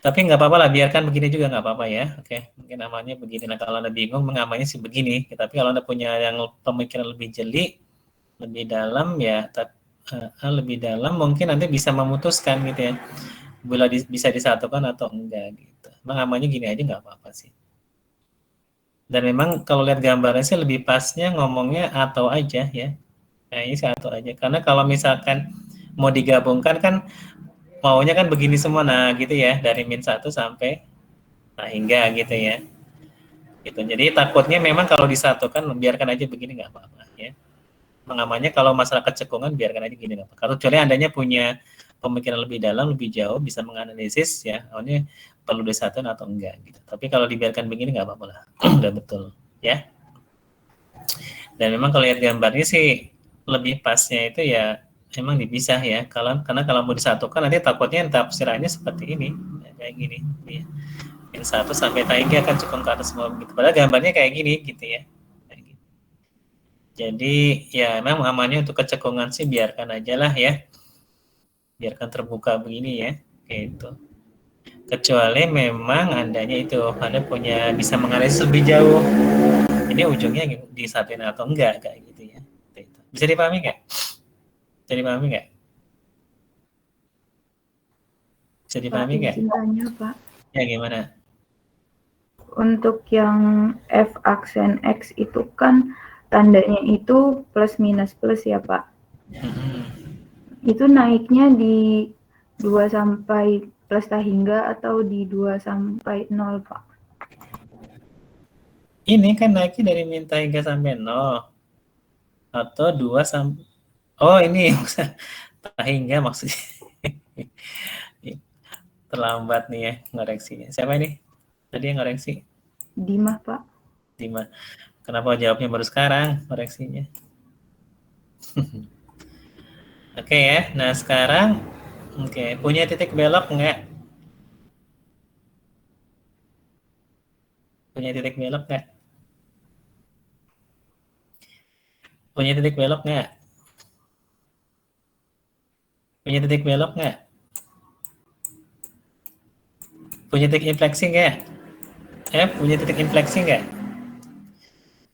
Tapi nggak apa-apa lah, biarkan begini juga nggak apa-apa ya. Oke, mungkin amannya begini. Nah, kalau Anda bingung mengamannya sih begini. Tapi kalau Anda punya yang pemikiran lebih jeli, lebih dalam ya, lebih dalam mungkin nanti bisa memutuskan gitu ya. Bila bisa disatukan atau enggak gitu. Mengamannya gini aja nggak apa-apa sih. Dan memang kalau lihat gambarnya sih lebih pasnya ngomongnya atau aja ya. Nah, ini sih atau aja. Karena kalau misalkan mau digabungkan kan maunya kan begini semua. Nah, gitu ya. Dari -1 sampai hingga gitu ya. Gitu. Jadi takutnya memang kalau disatukan biarkan aja begini nggak apa-apa ya. Mengamannya kalau masalah kecekungan biarkan aja gini nggak apa-apa. Kalau kecuali Andanya punya pemikiran lebih dalam, lebih jauh, bisa menganalisis ya, ini perlu disatukan atau enggak gitu. Tapi kalau dibiarkan begini nggak apa-apa lah, udah betul ya. Dan memang kalau lihat gambarnya sih lebih pasnya itu ya memang dipisah ya. Karena kalau mau disatukan nanti takutnya tafsirannya seperti ini, ya, kayak gini. Ya. -1 sampai tahingga akan cukup ke atas semua begitu. Padahal gambarnya kayak gini gitu ya. Jadi ya memang amannya untuk kecekungan sih biarkan aja lah ya. Biarkan terbuka begini ya, gitu. Kecuali memang Andanya itu, Anda punya bisa menganalisis lebih jauh. Ini ujungnya disatuin atau enggak, kayak gitu ya. Bisa dipahami nggak? Bisa dipahami nggak? Bisa dipahami nggak? Cintanya, Pak. Ya gimana? Untuk yang F aksen X itu kan tandanya itu plus minus plus ya, Pak. Itu naiknya di 2 sampai plus hingga atau di 2 sampai 0, Pak? Ini kan naiknya dari minta hingga sampai 0. Atau 2 sampai... Oh ini hingga maksudnya. Terlambat nih ya ngoreksinya. Siapa ini? Tadi yang ngoreksi? Dimah, Pak. Dima. Kenapa jawabnya baru sekarang koreksinya? Oke ya, nah sekarang punya titik belok nggak? Punya titik belok nggak? Punya titik belok nggak? Punya titik belok nggak? Punya titik infleksi nggak? Punya titik infleksi nggak?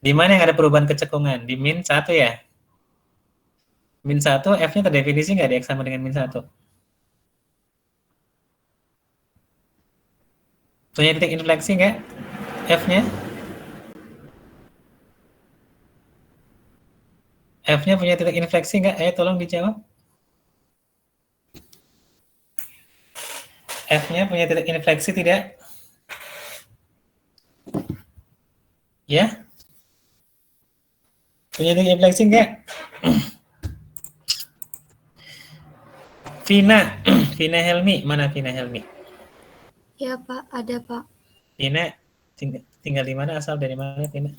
Di mana yang ada perubahan kecekungan? Di min 1 ya? Min 1, F-nya terdefinisi nggak di X sama dengan min 1? Punya titik infleksi nggak? F-nya? F-nya punya titik infleksi nggak? Ayo tolong dijawab. F-nya punya titik infleksi tidak? Ya? Punya titik infleksi nggak? Vina Helmi, mana Vina Helmi? Ya Pak, ada Pak. Vina tinggal di mana? Asal dari mana Vina?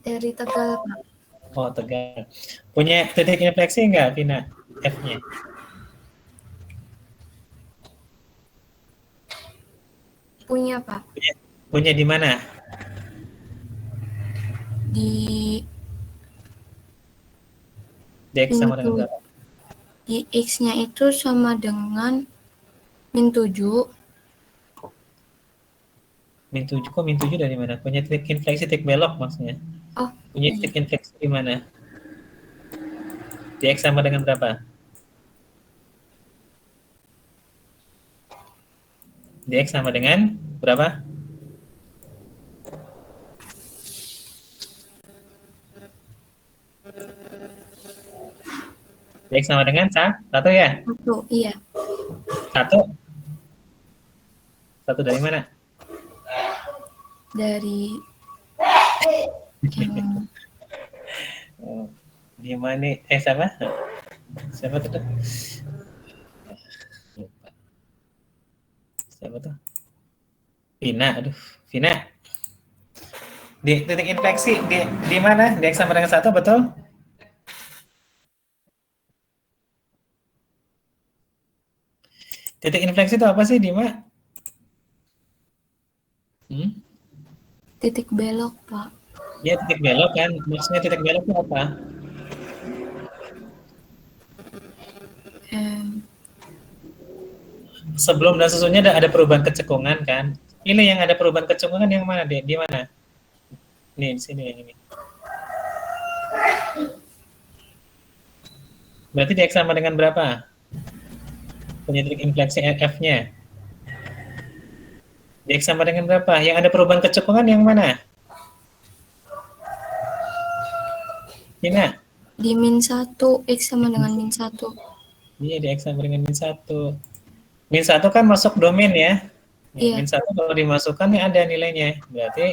Dari Tegal Pak. Oh, Tegal. Punya titik infleksi nggak Vina? F-nya? Punya Pak. Punya di mana? Di X sama dengan berapa? Di X-nya itu sama dengan min 7. Min 7, kok min 7 dari mana? Punya titik infleksi, titik belok maksudnya. Oh, Punya titik infleksi di mana? Di X sama dengan berapa? Di X sama dengan berapa? Di X sama dengan 1 ya? 1, iya. 1 dari mana? Dari Di mana? Siapa? Siapa tuh? Lupa. Siapa tuh? Vina, aduh, Vina. Di titik infleksi di mana? Di X sama dengan 1, betul? Titik infleksi itu apa sih, Dima? titik belok, Pak. Ya, titik belok kan. Maksudnya titik belok itu apa? Sebelum dan sesudahnya ada perubahan kecekungan kan. Ini yang ada perubahan kecekungan yang mana, Di mana? Nih, di sini yang ini. Berarti di X sama dengan berapa? Punya titik infleksi F-nya. Di X sama dengan berapa? Yang ada perubahan kecekungan yang mana? Vina? Di min 1, X sama dengan min 1. Iya, di X sama dengan min 1. Min 1 kan masuk domain ya. Iya. Min 1 kalau dimasukkan nih ada nilainya. Berarti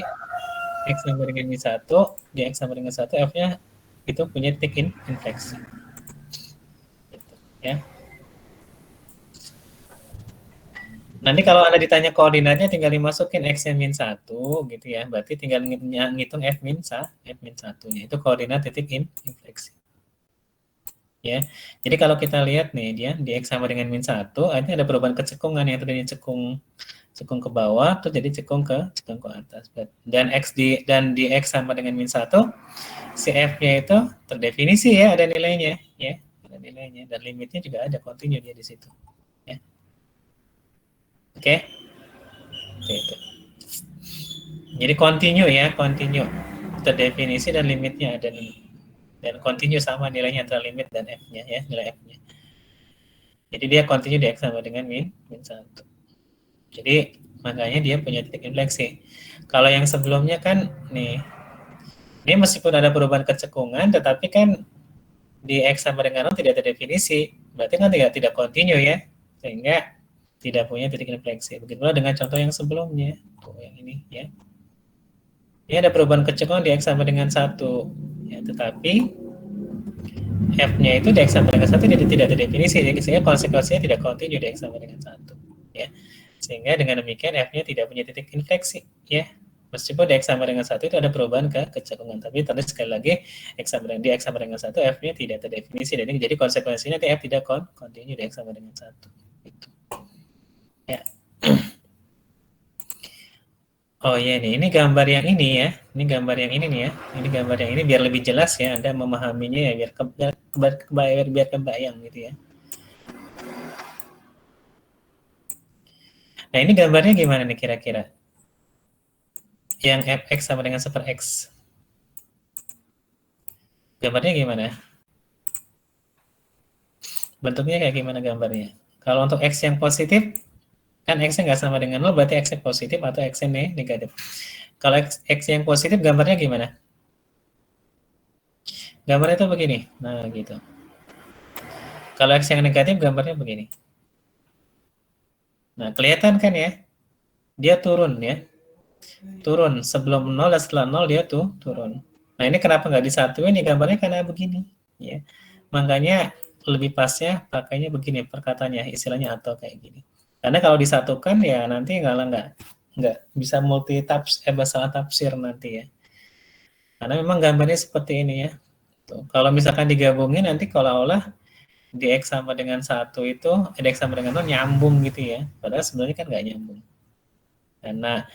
X sama dengan min 1, di X sama dengan 1, F-nya itu punya titik infleksi. Gitu, ya. Nanti kalau Anda ditanya koordinatnya tinggal dimasukin X-nya min 1 gitu ya. Berarti tinggal ngitung F min 1-nya. Itu koordinat titik infleksi. Ya. Jadi kalau kita lihat nih dia di X sama dengan min 1, artinya ada perubahan kecekungan yang tadinya cekung ke bawah terus jadi cekung ke atas. Dan di X sama dengan min 1, si F-nya itu terdefinisi ya, ada nilainya ya. Ada nilainya dan limitnya juga ada, continue dia di situ. Ya. Oke. Itu. Jadi continue ya, continue. Terdefinisi dan limitnya ada nih. Dan continue sama nilainya antara limit dan F-nya ya, nilai F-nya. Jadi dia continue di X sama dengan min 1. Jadi makanya dia punya titik infleksi. Kalau yang sebelumnya kan nih, ini meskipun ada perubahan kecekungan, tetapi kan di X sama dengan 0 tidak terdefinisi. Berarti kan tidak continue ya, sehingga tidak punya titik infleksi. Begitulah dengan contoh yang sebelumnya. Tuh, yang ini ya. Ini ada perubahan kecekungan di X sama dengan 1. Ya, tetapi F-nya itu di X sama dengan 1 tidak terdefinisi. Sehingga konsekuensinya tidak continue di X sama dengan 1. Ya. Sehingga dengan demikian F-nya tidak punya titik infleksi. Ya. Meskipun di X sama dengan 1 itu ada perubahan ke kecekungan, tapi tadi sekali lagi X sama dengan 1 F-nya tidak terdefinisi, dan ini jadi konsekuensinya F tidak kontinu di X sama dengan 1. Gitu. Ya. Oh iya nih, ini gambar yang ini ya. Ini gambar yang ini nih ya. Ini gambar yang ini biar lebih jelas ya, Anda memahaminya ya, biar kebayang gitu ya. Nah, ini gambarnya gimana nih kira-kira? Yang fx sama dengan 1/x. Gambarnya gimana? Bentuknya kayak gimana gambarnya? Kalau untuk x yang positif, kan x-nya nggak sama dengan 0, berarti x-nya positif atau x-nya negatif. Kalau x yang positif, gambarnya gimana? Gambarnya itu begini. Nah, gitu. Kalau x yang negatif, gambarnya begini. Nah, kelihatan kan ya? Dia turun ya. Turun. Sebelum 0 dan setelah 0 dia tuh turun. Nah, ini kenapa nggak disatuin? Ini gambarnya karena begini. Ya. Makanya lebih pasnya pakainya begini perkataannya, istilahnya atau kayak gini. Karena kalau disatukan ya nanti nggak bisa salah tafsir nanti ya. Karena memang gambarnya seperti ini ya. Tuh. Kalau misalkan digabungin nanti kalau olah di X sama dengan 1 itu, X sama dengan 0 nyambung gitu ya. Padahal sebenarnya kan nggak nyambung. Karena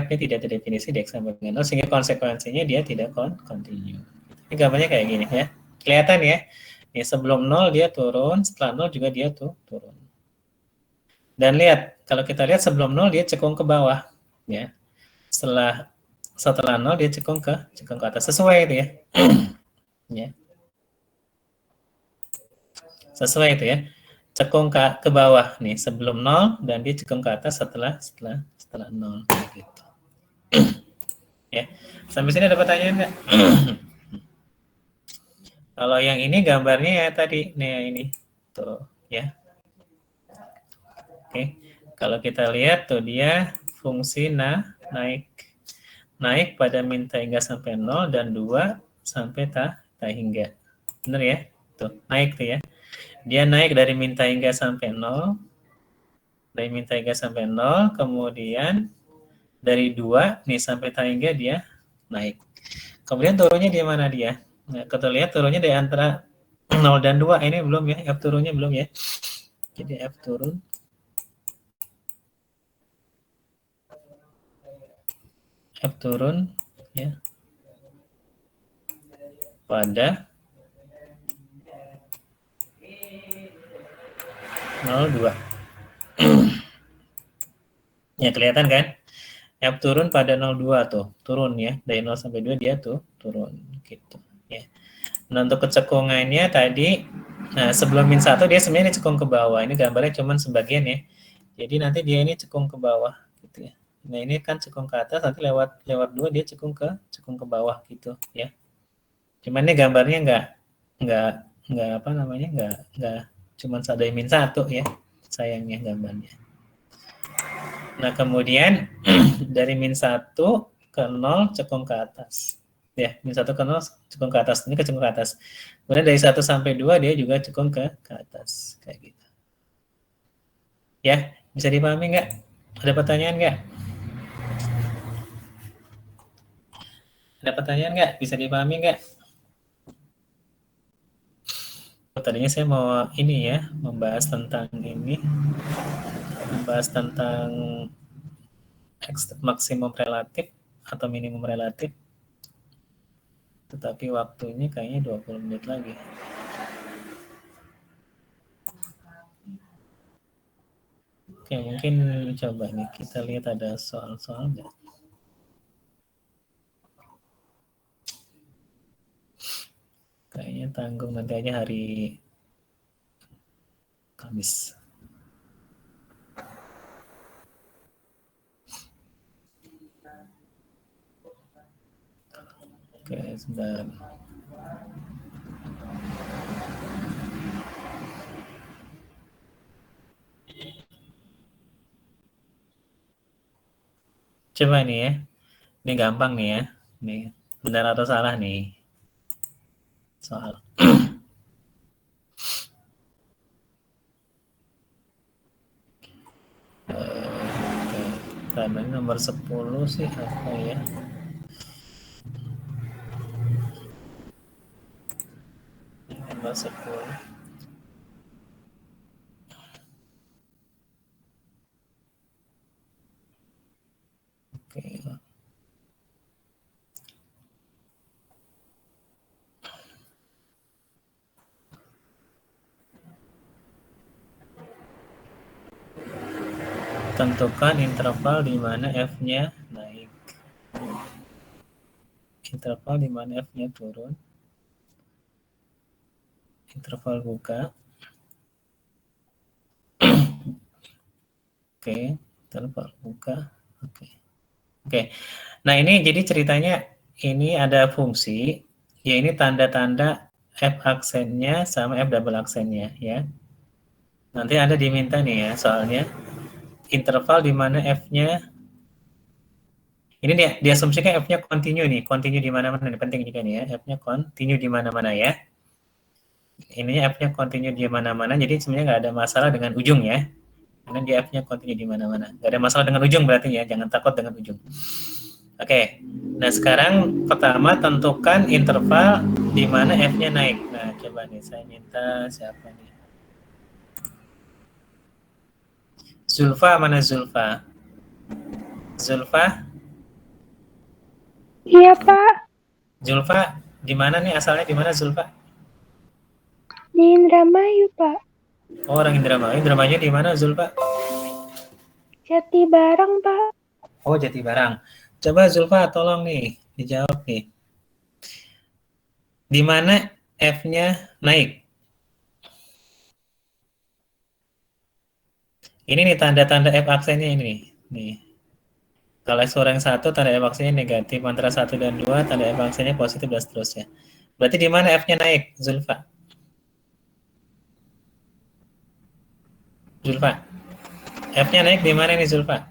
F-nya tidak terdefinisi di X sama dengan 0, sehingga konsekuensinya dia tidak kontinu. Ini gambarnya kayak gini ya. Kelihatan ya. Nih, sebelum 0 dia turun, setelah 0 juga dia turun. Dan lihat, kalau kita lihat sebelum 0 dia cekung ke bawah ya. Setelah 0 dia cekung ke atas, sesuai itu ya. Ya. Sesuai itu ya. Cekung ke bawah nih sebelum 0 dan dia cekung ke atas setelah 0 gitu. Ya. Sampai sini ada pertanyaan nggak? Kalau yang ini gambarnya ya tadi nih ini tuh ya. Oke. Kalau kita lihat tuh dia fungsi naik pada min ta hingga sampai 0 dan 2 sampai ta hingga. Benar ya? Tuh, naik tuh ya. Dia naik dari min ta hingga sampai 0. Dari min ta hingga sampai 0, kemudian dari 2 nih sampai ta hingga dia naik. Kemudian turunnya di mana dia? Nah, kita lihat turunnya dari antara 0 dan 2. Ini belum ya, F turunnya belum ya. Jadi F turun. F turun ya. Pada 0,2. Ya, kelihatan kan? F turun pada 0,2 tuh, turun ya. Dari 0 sampai 2 dia tuh turun gitu ya. Nah, untuk kecekungannya tadi sebelum min 1 dia sebenarnya cekung ke bawah. Ini gambarnya cuman sebagian ya. Jadi nanti dia ini cekung ke bawah gitu ya. Nah, ini kan cekung ke atas, nanti lewat 2 dia cekung ke bawah gitu ya. Cuman ini gambarnya nggak apa namanya, nggak cuman dari min 1 ya. Sayangnya gambarnya. Nah, kemudian dari min 1 ke 0 cekung ke atas. Ya, min 1 ke 0 cekung ke atas. Ini cekung ke atas. Kemudian dari 1 sampai 2 dia juga cekung ke atas. Kayak gitu. Ya, bisa dipahami nggak? Ada pertanyaan nggak? Ada pertanyaan nggak? Bisa dipahami nggak? Tadinya saya mau ini ya, membahas tentang maksimum relatif atau minimum relatif. Tetapi waktunya kayaknya 20 menit lagi. Oke, mungkin coba nih kita lihat ada soal-soal nggak? Kayaknya tanggung nanti aja hari Kamis. Oke, sebentar. Coba nih ya. Ini gampang nih ya. Nih, benar atau salah nih soal. Bentar, ini nomor 10 sih apa ya? Nomor 10. Oke. Tentukan interval di mana F-nya naik. Interval di mana F-nya turun. Interval buka. Oke, interval buka. Oke. Nah, ini jadi ceritanya ini ada fungsi, ya ini tanda-tanda F aksennya sama F double aksennya ya. Nanti Anda diminta nih ya soalnya interval di mana F-nya ini dia diasumsikan F-nya continue nih, continue di mana-mana nih, penting juga nih ya, F-nya continue di mana-mana ya. Ininya F-nya continue di mana-mana, jadi sebenarnya nggak ada masalah dengan ujung ya. Karena dia F-nya continue di mana-mana. Nggak ada masalah dengan ujung berarti ya, jangan takut dengan ujung. Oke, nah sekarang pertama tentukan interval di mana F-nya naik. Nah, coba nih, saya minta siapa nih? Zulfa, mana Zulfa? Zulfa? Iya, Pak. Zulfa, di mana nih asalnya, di mana Zulfa? Di Indramayu, Pak. Oh, orang Indramayu. Indramayu di mana Zulfa? Jati Barang, Pak. Oh, Jati Barang. Coba Zulfa tolong nih dijawab nih. Di mana F-nya naik? Ini nih tanda-tanda F aksennya ini nih. Kalau suara yang satu tanda F aksennya negatif, antara 1 dan 2 tanda F aksennya positif dan seterusnya. Berarti di mana F-nya naik, Zulfa? Zulfa. F-nya naik di mana nih Zulfa?